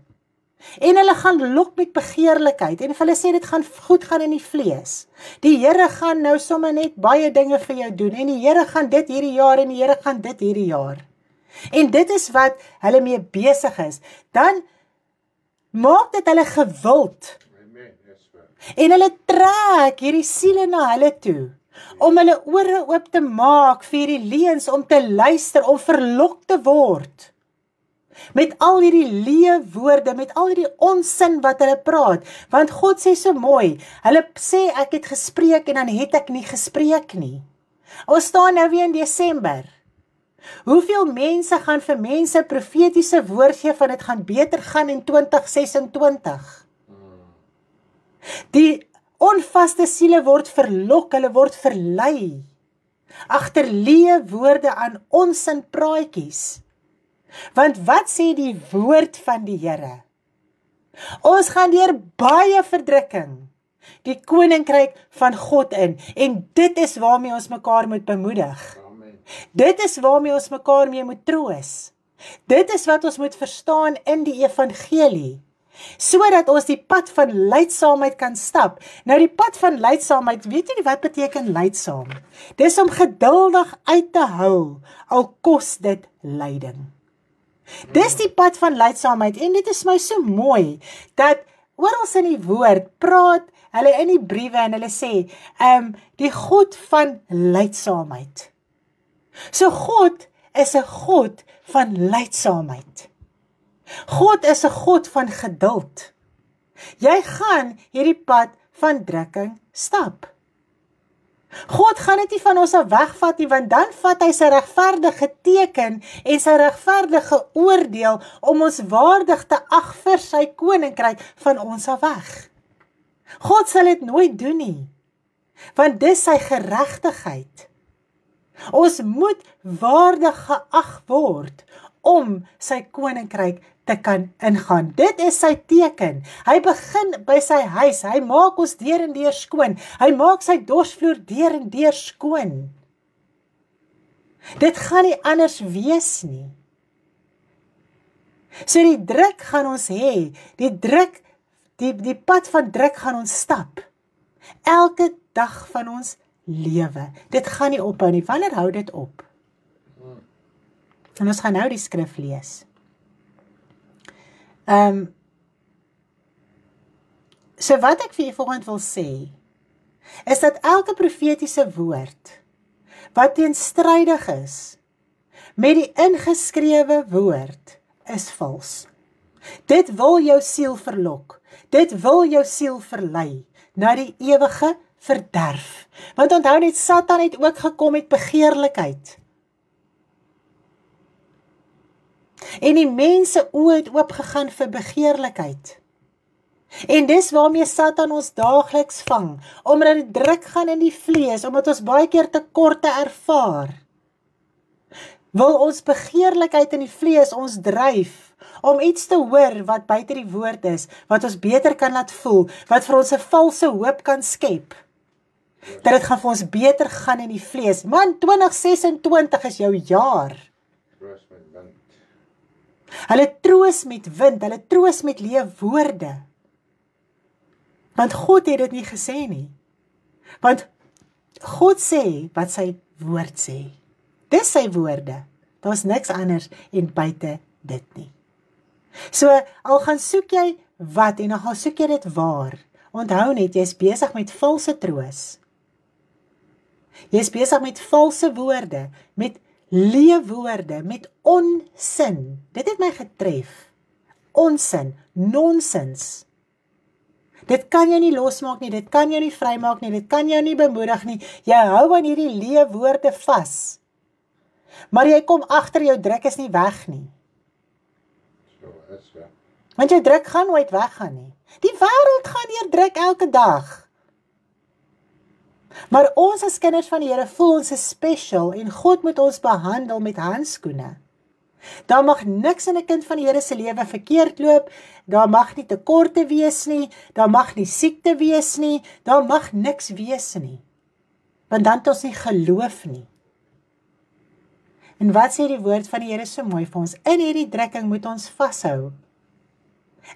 en hulle gaan lok met begeerlikheid, en hulle sê dit gaan goed gaan in die vlees. Die Here gaan nou sommer net baie dinge vir jou doen, en die Here gaan dit hierdie jaar, en die Here gaan dit hierdie jaar. En dit is wat hulle mee besig is. Dan maak dit hulle gewild. En hulle trek hierdie siele na hulle toe, om hulle ore oop te maak vir die leuns, om te luister, om verlok te word. Met al hierdie leeuwoorde, met al hierdie onsin wat hulle praat. Want God sê so mooi, hulle sê ek het gespreek en dan het ek nie gespreek nie. Ons staan nou weer in Desember. Hoeveel mense gaan vir mense profetiese woord gee van dit gaan beter gaan in 2026? Die onvaste siele word verlok, hulle word verlei agter leeuwoorde aan onsin praatjies. Want wat sê die woord van die Here? Ons gaan deur baie verdrukking die koninkryk van God in, en dit is waarmee ons mekaar moet bemoedig. Amen. Dit is waarmee ons mekaar mee moet troos. Dit is wat ons moet verstaan in die evangelie, sodat ons die pad van lydsaamheid kan stap. Nou die pad van lydsaamheid, weet jy wat beteken lydsaam? Dis om geduldig uit te hou, al kos dit lyding. Dis die pad van lydsaamheid, en dit is my so mooi, dat oral in die woord, praat hulle in die briewe, en hulle sê, die God van lydsaamheid. So God is 'n God van lydsaamheid. God is 'n God van geduld. Jy gaan hierdie pad van drukking stap. God gaan dit nie van ons af wegvat nie, want dan vat hy sy regverdige teken en sy regverdige oordeel om ons waardig te ag vir sy koninkryk van ons af weg. God sal dit nooit doen nie, want dis sy geregtigheid. Ons moet waardig geag word om sy koninkryk te kan ingaan. Dit is sy teken. Hy begin by sy huis. Hy maak ons deur en deur skoon. Hy maak sy dorsvloer deur en deur skoon. Dit gaan nie anders wees nie. So die druk gaan ons hê. Die pad van druk gaan ons stap. Elke dag van ons lewe. Dit gaan nie ophou nie. Wanneer hou dit op? En ons gaan nou die skrif lees. So wat ek vir julle vanoggend wil sê, is dat elke profetiese woord, wat teenstrydig is, met die ingeskrewe woord, is vals. Dit wil jou siel verlok. Dit wil jou siel verlei, na die ewige verderf. Want onthou net, Satan het ook gekom met begeerlikheid. En die mense oë het oopgegaan vir begeerlikheid. En dis waarmee Satan ons daagliks vang, omdat dit druk gaan in die vlees, omdat ons baie keer tekorte ervaar. Wil ons begeerlikheid in die vlees ons dryf, om iets te hoor wat buite die woord is, wat ons beter kan laat voel, wat vir ons 'n valse hoop kan skep, dat dit gaan vir ons beter gaan in die vlees. Man, 2026 is jou jaar. Hulle troos met wind, hulle troos met leeuwoorde. Want God het dit nie gesê nie. Want God sê wat sy woord sê. Dis sy woorde. Daar's niks anders en buite dit nie. So, al gaan soek jy wat en dan gaan soek jy dit waar. Onthou net, jy is besig met valse troos. Jy is besig met valse woorde, met leeuwoorde, met onsin. Dit het my getref. Onsin, nonsens. Dit kan jou nie losmaak nie, dit kan jou nie vrymaak nie, dit kan jou nie bemoedig nie. Jy hou aan hierdie leeuwoorde vas. Maar jy kom agter, jou druk is nie weg nie. Want jou druk gaan nooit weggaan nie. Die wêreld gaan deur druk elke dag. Maar ons as kinders van die Here voel ons is special en God moet ons behandel met handskoene. Daar mag niks in 'n kind van die Here se lewe verkeerd loop, daar mag nie tekorte wees nie, daar mag nie siekte wees nie, daar mag niks wees nie. Want dan het ons nie geloof nie. En wat sê die woord van die Here so mooi vir ons? In hierdie drukking moet ons vashou.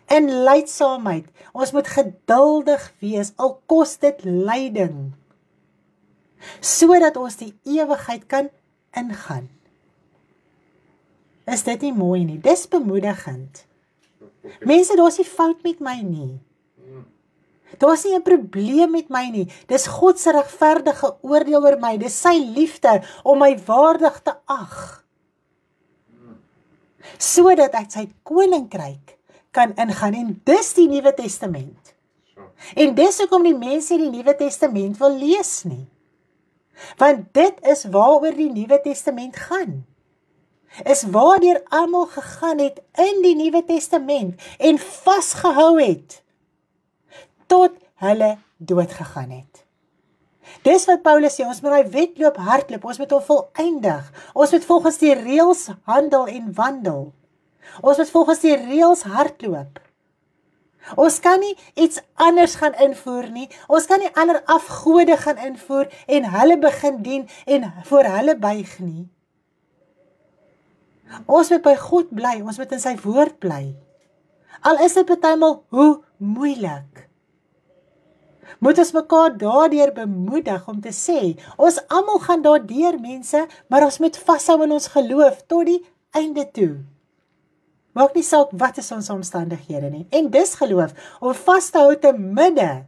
In lydsaamheid, ons moet geduldig wees, al kos dit lyding, sodat ons die ewigheid kan ingaan. Is dit nie mooi nie? Dis bemoedigend. Mense, daar is nie fout met my nie. Daar is nie 'n probleem met my nie. Dis God se regverdige oordeel oor my. Dis sy liefde om my waardig te ag. Sodat ek sy koninkryk kan ingaan. En dis die Nuwe Testament. En dis hoekom die mense die Nuwe Testament wil lees nie. Want dit is waaroor die Nuwe Testament gaan. Is waardeur almal gegaan het in die Nuwe Testament en vasgehou het tot hulle dood gegaan het. Dis wat Paulus sê, ons moet daai wedloop hardloop, ons moet hom volëindig. Ons moet volgens die reëls handel en wandel. Ons moet volgens die reëls hardloop. Ons kan nie iets anders gaan invoer nie. Ons kan nie ander afgode gaan invoer en hulle begin dien en voor hulle buig nie. Ons moet by God bly, ons moet in sy woord bly. Al is dit partymal hoe moeilik. Moet ons mekaar daardeur bemoedig om te sê, ons almal gaan daardeur mense, maar ons moet vashou in ons geloof tot die einde toe. Maak nie saak wat is ons omstandighede nie. En dis geloof, om vas te hou te midde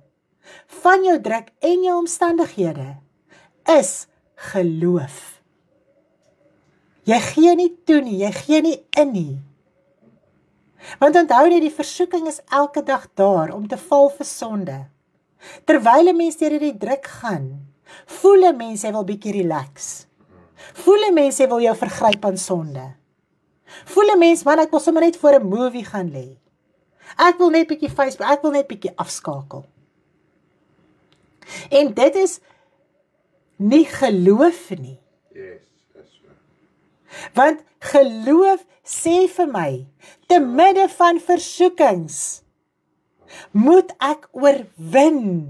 van jou druk en jou omstandighede, is geloof. Jy gee nie toe nie, jy gee nie in nie. Want onthou net, die versoeking is elke dag daar om te val vir sonde. Terwyl 'n mens deur hierdie druk gaan, voel 'n mens jy wil bietjie relax. Voel 'n mens jy wil jou vergryp aan sonde. Voel 'n mens, man, ek wil sommer net voor 'n movie gaan lê. Ek wil net bietjie Facebook, ek wil net bietjie afskakel. En dit is nie geloof nie. Yes, that's right. Want geloof sê vir my, te midde van versoekings, moet ek oorwin.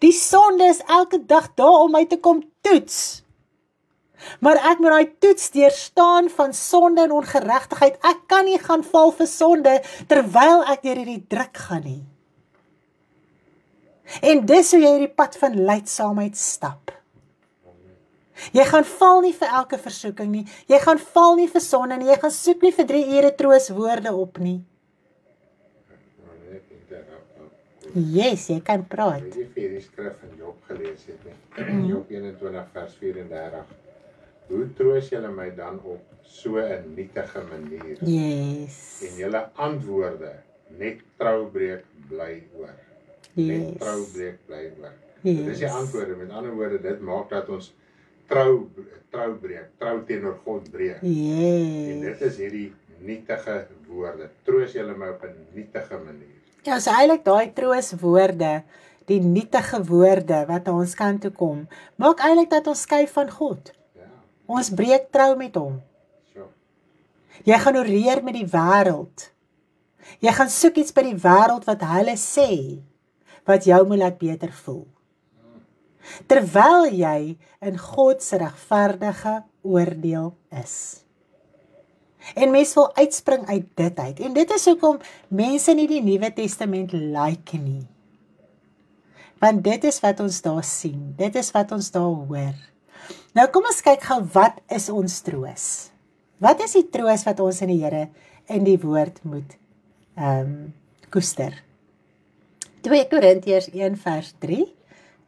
Die sonde is elke dag daar om my te kom toets. Maar ek moet daai toets deurstaan van sonde en ongeregtigheid. Ek kan nie gaan val vir sonde terwyl ek deur hierdie druk gaan nie. En dis hoe jy hierdie pad van lydsaamheid stap. Jy gaan val nie vir elke versoeking nie. Jy gaan val nie vir sonde nie. Jy gaan soek nie vir 3 ure trooswoorde op nie. Yes, jy kan praat. Weet jy vir die skrif van Job gelees het nie? Job 21 vers 34. Hoe troos julle my dan op so 'n nietige manier? Yes. En julle antwoorde, net troubreek bly oor. Net troubreek bly oor. Yes. Dit is die antwoorde, met ander woorde, dit maak dat ons trou breek, trou teenoor God breek. En dit is hierdie nietige woorde. Troos julle my op 'n nietige manier. Ja, so eintlik daai trooswoorde, die nietige woorde wat na ons kant toe kom, maak eintlik dat ons skei van God. Ja. Ons breek trou met hom. So. Jy gaan oreer met die wêreld. Jy gaan soek iets by die wêreld wat hulle sê, wat jou moet laat beter voel. Terwyl jy in God se regverdige oordeel is. En mense wil uitspring uit dit uit. En dit is hoekom mense nie die Nuwe Testament like nie. Want dit is wat ons daar sien. Dit is wat ons daar hoor. Nou kom ons kyk gou, wat is ons troos? Wat is die troos wat ons in die Here in die woord moet koester? 2 Korintiërs 1 vers 3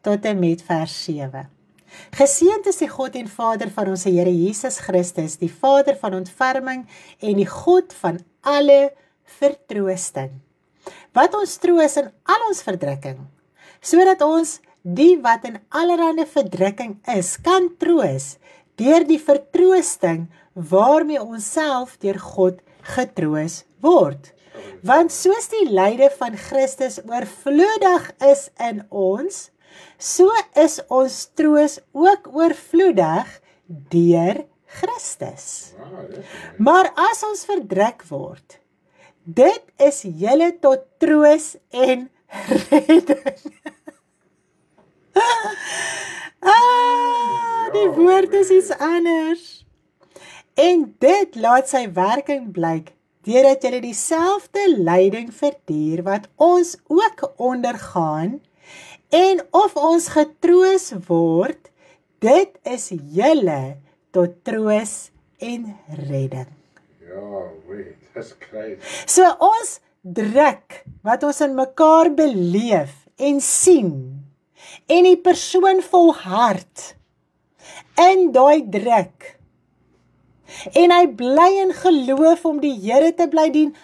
tot en met vers 7. Geseënd is die God en Vader van ons Here Jesus Christus, die Vader van ontferming en die God van alle vertroosting, wat ons troos in al ons verdrukking, sodat ons die wat in allerlei verdrukking is, kan troos deur die vertroosting waarmee ons self deur God getroos word. Want soos die lyde van Christus oorvloedig is in ons, so is ons troos ook oorvloedig deur Christus. Wow, dis mooi. Maar as ons verdruk word, dit is julle tot troos en redding. Die woord is iets anders. En dit laat sy werking blyk, deurdat julle dieselfde lyding verduur wat ons ook ondergaan, en of ons getroos word, dit is julle tot troos en redding. Ja, weet, dis crazy. So ons druk wat ons in mekaar beleef en sien, en die persoon volhard in daai druk, en hy bly in geloof om die Here te bly dien,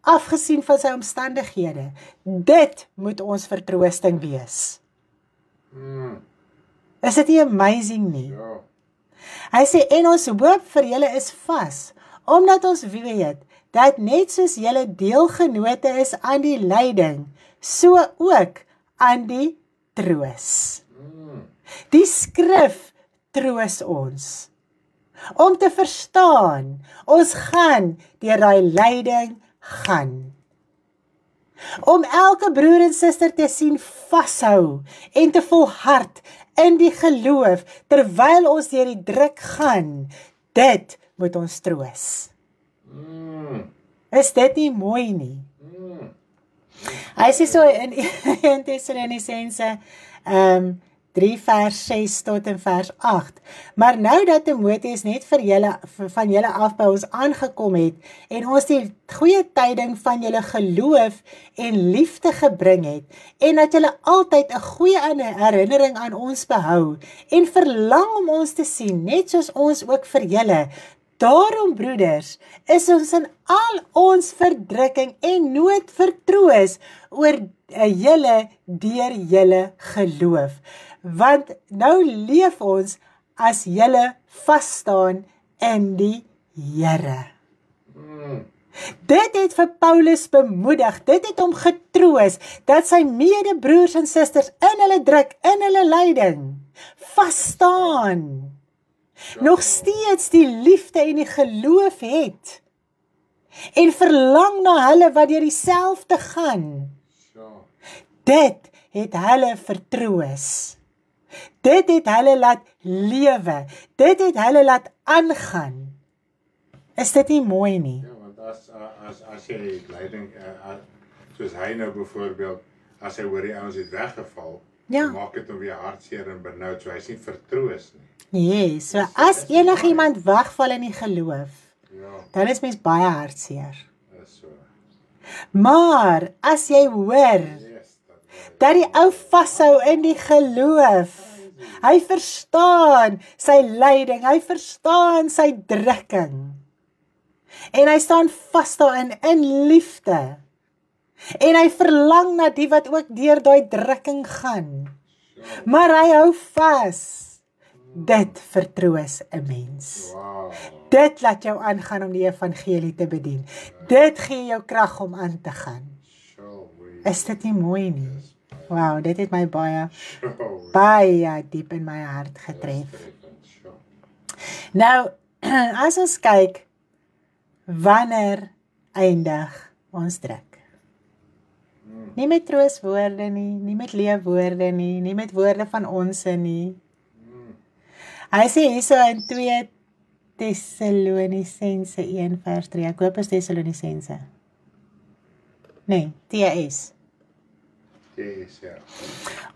afgesien van sy omstandighede. Dit moet ons vertroosting wees. Is dit nie amazing nie? Ja. Hy sê, en ons hoop vir julle is vas, omdat ons weet, dat net soos julle deelgenote is aan die lyding, so ook aan die troos. Die skrif troos ons. Om te verstaan, ons gaan deur daai lyding gaan. Om elke broer en suster te sien vashou en te volhard in die geloof, terwyl ons deur die druk gaan, dit moet ons troos. Is dit nie mooi nie? Hy sê so in 1 Tessalonisense 3 vers 6 tot en vers 8. Maar nou dat Timotheus net van julle af by ons aangekom het, en ons die goeie tyding van julle geloof en liefde gebring het, en dat julle altyd 'n goeie herinnering aan ons behou, en verlang om ons te sien, net soos ons ook vir julle. Daarom, broeders, is ons in al ons verdrukking en nood vertroos oor julle deur julle geloof. Want nou leef ons as julle vasstaan in die Here. Dit het vir Paulus bemoedig, dit het hom getroos, dat sy medebroers en susters in hulle druk, in hulle lyding, vasstaan. Nog steeds die liefde en die geloof het, en verlang na hulle wat deur dieselfde gaan. Dit het hulle vertroos. Dit het hulle laat lewe. Dit het hulle laat aangaan. Is dit nie mooi nie? Ja, want as jy lyding, soos hy nou byvoorbeeld, as hy hoor die ouens het weggeval, Ja. dan maak dit hom weer hartseer en benoud, so hy is nie vertroos nie. Nee, so as enigiemand wegval in die geloof, dan is mens baie hartseer. Dis so. Maar as jy hoor dat die ou vashou in die geloof, hy verstaan sy lyding, hy verstaan sy drukking, en hy staan vas daarin in liefde, en hy verlang na die wat ook deur daai drukking gaan, maar hy hou vas. Dit vertroos 'n mens. Wow. Dit laat jou aangaan om die evangelie te bedien. Dit gee jou krag om aan te gaan. Is dit nie mooi nie? Wow, dit het my baie diep in my hart getref. Nou, as ons kyk, wanneer eindig ons druk? Nie met troostwoorde nie, nie met leefwoorde nie, nie met woorde van ons nie. Hy sê hierso in 2 Tessalonisense 1 vers 3, ek hoop is Tessalonisense. Nee, TS. TS, ja.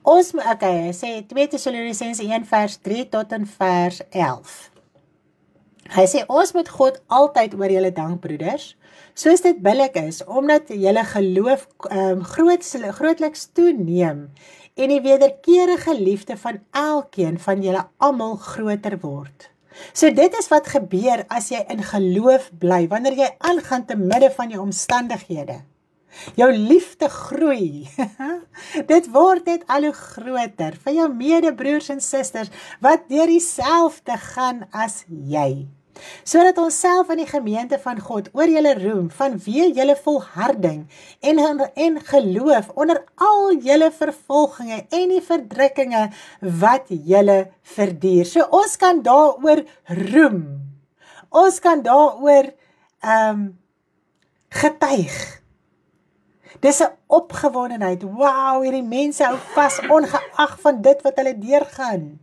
Hy sê 2 Tessalonisense 1 vers 3 tot en vers 11. Hy sê, ons moet God altyd oor julle dank, broeders, soos dit billik is, omdat julle geloof grootliks toeneem, en die wederkerige liefde van elkeen van julle almal groter word. So dit is wat gebeur as jy in geloof bly, wanneer jy aangaan te midde van jou omstandighede. Jou liefde groei. Dit word net al hoe groter vir jou medebroers en susters wat deur dieselfde gaan as jy. Sodat ons self in die gemeente van God oor julle roem, vanweë julle volharding en geloof onder al julle vervolginge en die verdrukkinge wat julle verduur. So ons kan daaroor roem. ons kan daaroor getuig. Dis 'n opgewondenheid. Wow, hierdie mense hou vas ongeag van dit wat hulle deurgaan.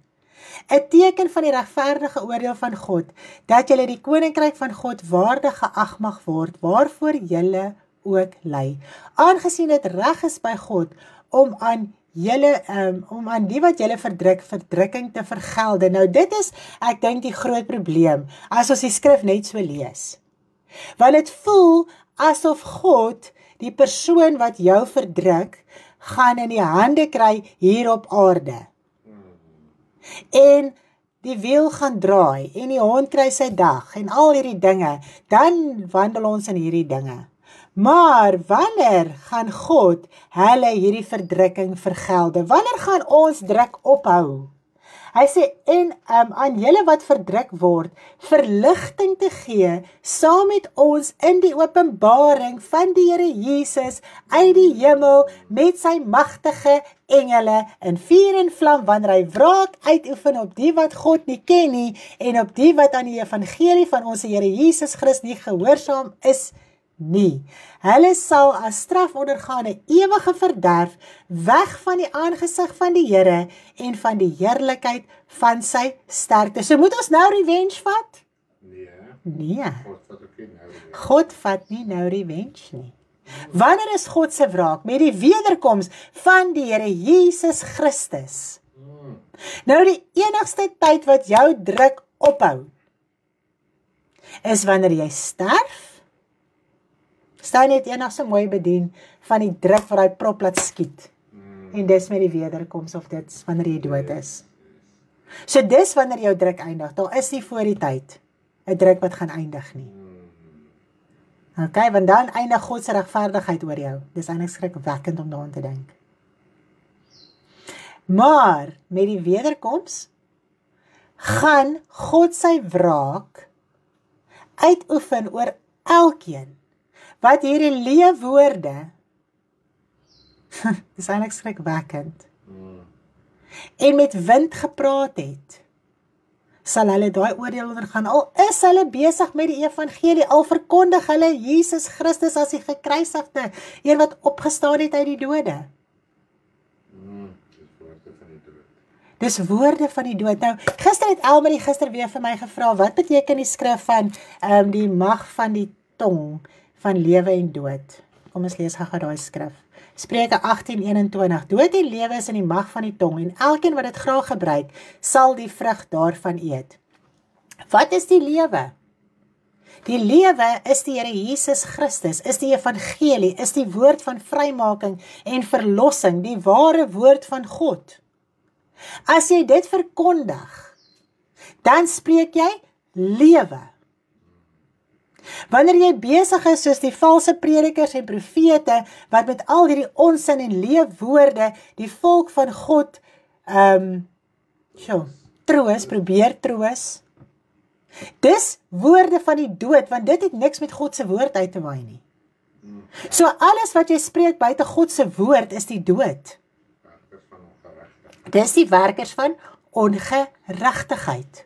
'n Teken van die regverdige oordeel van God, dat julle die koninkryk van God waardig geag mag word, waarvoor julle ook ly. Aangesien dit reg is by God om aan die wat julle verdruk, verdrukking te vergelde. Nou dit is, ek dink, die groot probleem, as ons die skrif net so lees. Want het voel asof God die persoon wat jou verdruk, gaan in die hande kry hier op aarde. En die wiel gaan draai, en die hond kry sy dag, en al hierdie dinge, dan wandel ons in hierdie dinge. Maar wanneer gaan God hulle hierdie verdrukking vergelde? Wanneer gaan ons druk ophou? Hy sê, en aan julle wat verdruk word, verligting te gee, saam met ons in die openbaring van die Here Jesus uit die hemel met sy magtige engele in vuur en vlam, wanneer hy wraak uitoefen op die wat God nie ken nie, en op die wat aan die evangelie van ons Here Jesus Christus nie gehoorsaam is nie. Hulle sal as straf ondergaan 'n ewige verderf, weg van die aangesig van die Here en van die heerlikheid van sy sterkte. So moet ons nou revenge vat? Nee. God vat nie nou revenge nie. Wanneer is God se wraak? Met die wederkoms van die Here Jesus Christus. Nou die enigste tyd wat jou druk ophou, is wanneer jy sterf. Staan net enig so mooi bedien van die druk wat hy prop laat skiet. En dis met die wederkoms, of dit wanneer jy dood is. So dis wanneer jou druk eindig. Daar is nie voor die tyd 'n druk wat gaan eindig nie. Ok, want dan eindig God se regverdigheid oor jou. Dis eintlik skrikwekkend om daaraan te dink. Maar met die wederkoms gaan God sy wraak uitoefen oor elkeen wat hierdie leefwoorde, dis eintlik skrikwekkend, en met wind gepraat het, sal hulle daai oordeel ondergaan, al is hulle besig met die evangelie, al verkondig hulle Jesus Christus as die gekruisigde, een wat opgestaan het uit die dode. Dis woorde van die dood. Nou, gister het Elmarie weer vir my gevra, wat beteken die skrif van die mag van die tong, van lewe en dood? Kom ons lees gou daai skrif. Spreuke 18:21. Dood en lewe is in die mag van die tong, en elkeen wat dit graag gebruik, sal die vrug daarvan eet. Wat is die lewe? Die lewe is die Here Jesus Christus, is die evangelie, is die woord van vrymaking en verlossing, die ware woord van God. As jy dit verkondig, dan spreek jy lewe. Wanneer jy besig is soos die valse predikers en profete, wat met al hierdie onsin en leefwoorde die volk van God probeer troos, dis woorde van die dood, want dit het niks met God se woord uit te waai nie. So alles wat jy spreek buite God se woord is die dood. Dis die werkers van ongeregtigheid.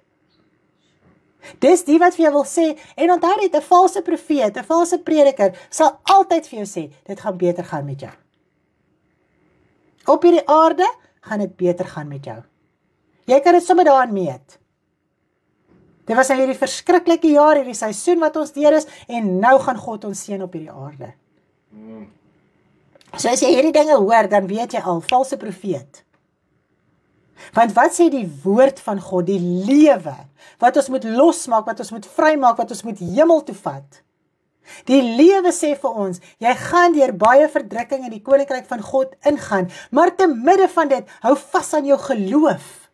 Dis die wat vir jou wil sê, en onthou net, 'n valse profeet, 'n valse prediker, sal altyd vir jou sê, dit gaan beter gaan met jou. Op hierdie aarde, gaan dit beter gaan met jou. Jy kan dit sommer daaraan meet. Dit was nou hierdie verskriklike jaar, hierdie seisoen wat ons deur is, en nou gaan God ons seën op hierdie aarde. So as jy hierdie dinge hoor, dan weet jy al, valse profeet. Want wat sê die woord van God, die lewe, wat ons moet losmaak, wat ons moet vrymaak, wat ons moet hemel toe vat. Die lewe sê vir ons, jy gaan deur baie verdrukking in die koninkryk van God ingaan, maar te midde van dit, hou vas aan jou geloof.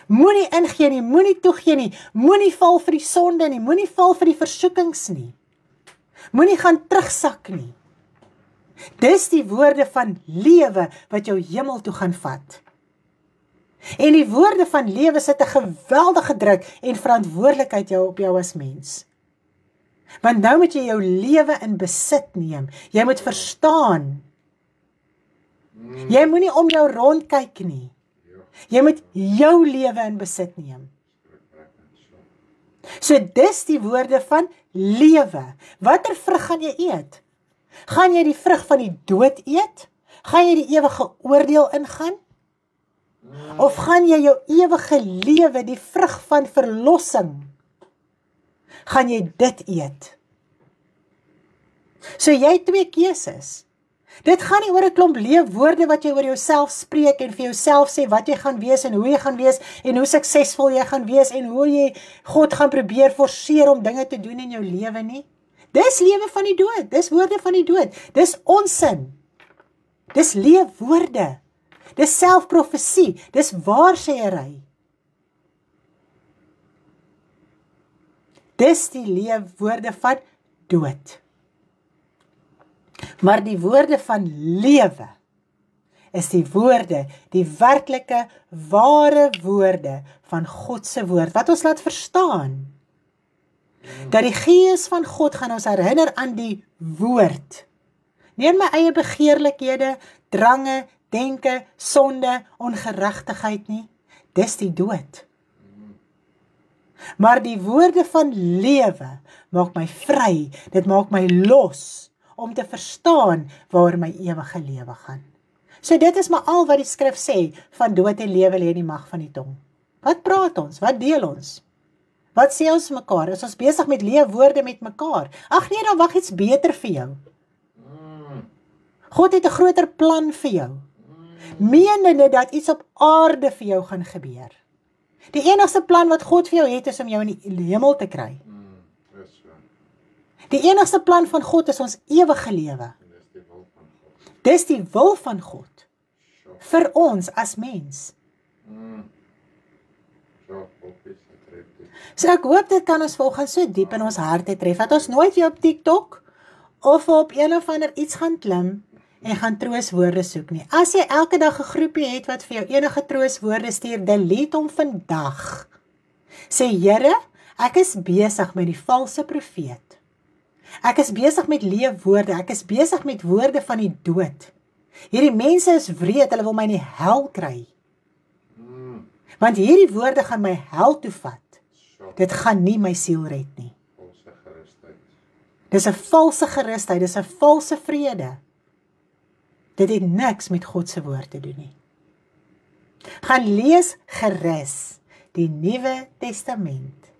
Moenie ingee nie, moenie toegee nie, moenie val vir die sonde nie, moenie val vir die versoekings nie. Moenie gaan terugsak nie. Dis die woorde van lewe wat jou hemel toe gaan vat. En die woorde van lewe sit 'n geweldige druk en verantwoordelikheid op jou as mens. Want nou moet jy jou lewe in besit neem. Jy moet verstaan. Jy moenie om jou rond kyk nie. Jy moet jou lewe in besit neem. So dis die woorde van lewe. Watter vrug gaan jy eet? Gaan jy die vrug van die dood eet? Gaan jy die ewige oordeel ingaan? Of gaan jy jou ewige lewe, die vrug van verlossing, gaan jy dit eet? So jy het twee keuses. Dit gaan nie oor 'n klomp leefwoorde wat jy oor jouself spreek en vir jouself sê wat jy gaan wees en hoe jy gaan wees en hoe suksesvol jy gaan wees en hoe jy God gaan probeer forceer om dinge te doen in jou lewe nie. Dis lewe van die dood, dis woorde van die dood, dis onsin. Dis leefwoorde. Dis selfprofesie, dis waarsêery. Dis die leefwoorde van dood. Maar die woorde van lewe is die woorde, die werklike, ware woorde van God se woord, wat ons laat verstaan, dat die Gees van God gaan ons herinner aan die woord. Nie aan my eie begeerlikhede, drange, denke, sonde, ongeregtigheid nie. Dis die dood. Maar die woorde van lewe maak my vry, dit maak my los, om te verstaan waar my ewige lewe gaan. So dit is maar al wat die skrif sê, van dood en lewe lê in die mag van die tong. Wat praat ons? Wat deel ons? Wat sê ons mekaar? Is ons besig met leefwoorde met mekaar? Ag nee, dan wag iets beter vir jou. God het 'n groter plan vir jou. Menende dat iets op aarde vir jou gaan gebeur. Die enigste plan wat God vir jou het, is om jou in die hemel te kry. Die enigste plan van God is ons ewige lewe. Dis die wil van God. Vir ons as mens. So ek hoop dit kan ons vanoggend so diep in ons harte tref, dat ons nooit weer op TikTok of op een of ander iets gaan klim en gaan trooswoorde soek nie. As jy elke dag 'n groepie het wat vir jou enige trooswoorde stuur, delete hom vandag. Sê Here, ek is besig met die valse profeet. Ek is besig met leefwoorde, ek is besig met woorde van die dood. Hierdie mense is wreed, hulle wil my in die hel kry. Want hierdie woorde gaan my hel toe vat. Dit gaan nie my siel red nie. Dis 'n valse gerusheid, dis 'n valse vrede. Dit het niks met God se woord te doen nie. Gaan lees gerus die Nuwe Testament.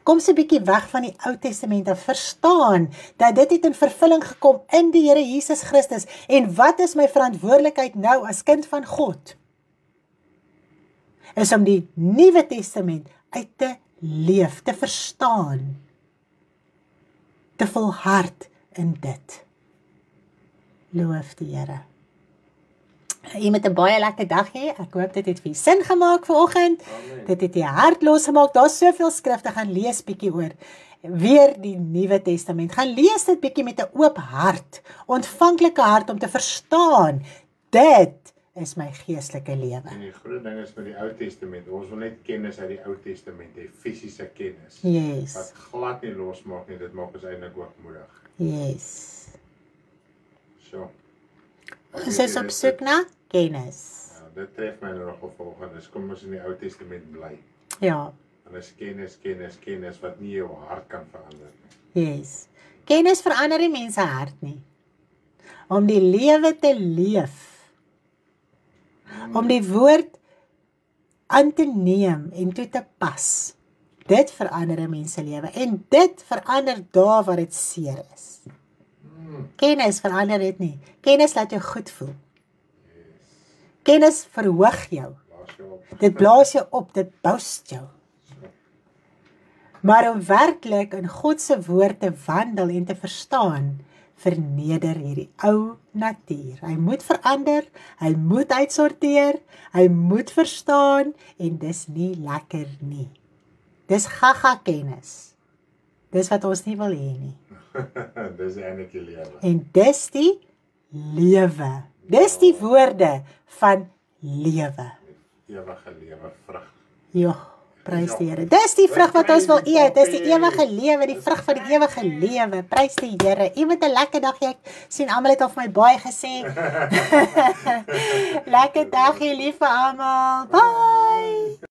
Kom so 'n bietjie weg van die Ou Testament en verstaan dat dit het in vervulling gekom in die Here Jesus Christus. En wat is my verantwoordelikheid nou as kind van God? Is om die Nuwe Testament uit te leef, te verstaan, te volhard in dit. Loof die Here. Jy moet 'n baie lekker dag hê. Ek hoop dit het vir sin gemaak vanoggend. Dit het jou hart losgemaak. Daar's soveel skrifte, gaan lees bietjie oor. Weer die Nuwe Testament. Gaan lees dit bietjie met 'n oop hart, ontvanklike hart om te verstaan. Dit is my geestelike lewe. En die groot ding is met die Ou Testament, ons wil net kennis uit die Ou Testament hê, fisiese kennis. Yes. Wat glad nie losmaak nie, dit maak ons eintlik ootmoedig. Yes. So. Ons is op soek na kennis. Ja, dit tref my nou nog volgende. Dus kom ons in die Ou Testament bly. Ja. En is kennis wat nie jou hart kan verander nie. Yes. Kennis verander die mens se hart nie. Om die lewe te leef. Om die woord aan te neem en toe te pas. Dit verander 'n mens se lewe. En dit verander daar waar dit seer is. Kennis verander dit nie. Kennis laat jou goed voel. Kennis verhoog jou. Dit blaas jou op, dit boost jou. Maar om werklik in God se woord te wandel en te verstaan, verneder hierdie ou natuur. Hy moet verander, hy moet uitsorteer, hy moet verstaan en dis nie lekker nie. Dis gaga kennis. Dis wat ons nie wil hê nie. Dis eintlik die lewe. En dis die lewe. Dis die woorde van lewe. Ewige lewe vrug. Ja, prys die Here. Dis die vrug wat ons wil eet. Dis die ewige lewe, die vrug van die ewige lewe. Prys die Here. U moet 'n lekker dag hê. Ek sien almal het al vir my baie gesê. Lekker dag, lieve almal. Bye.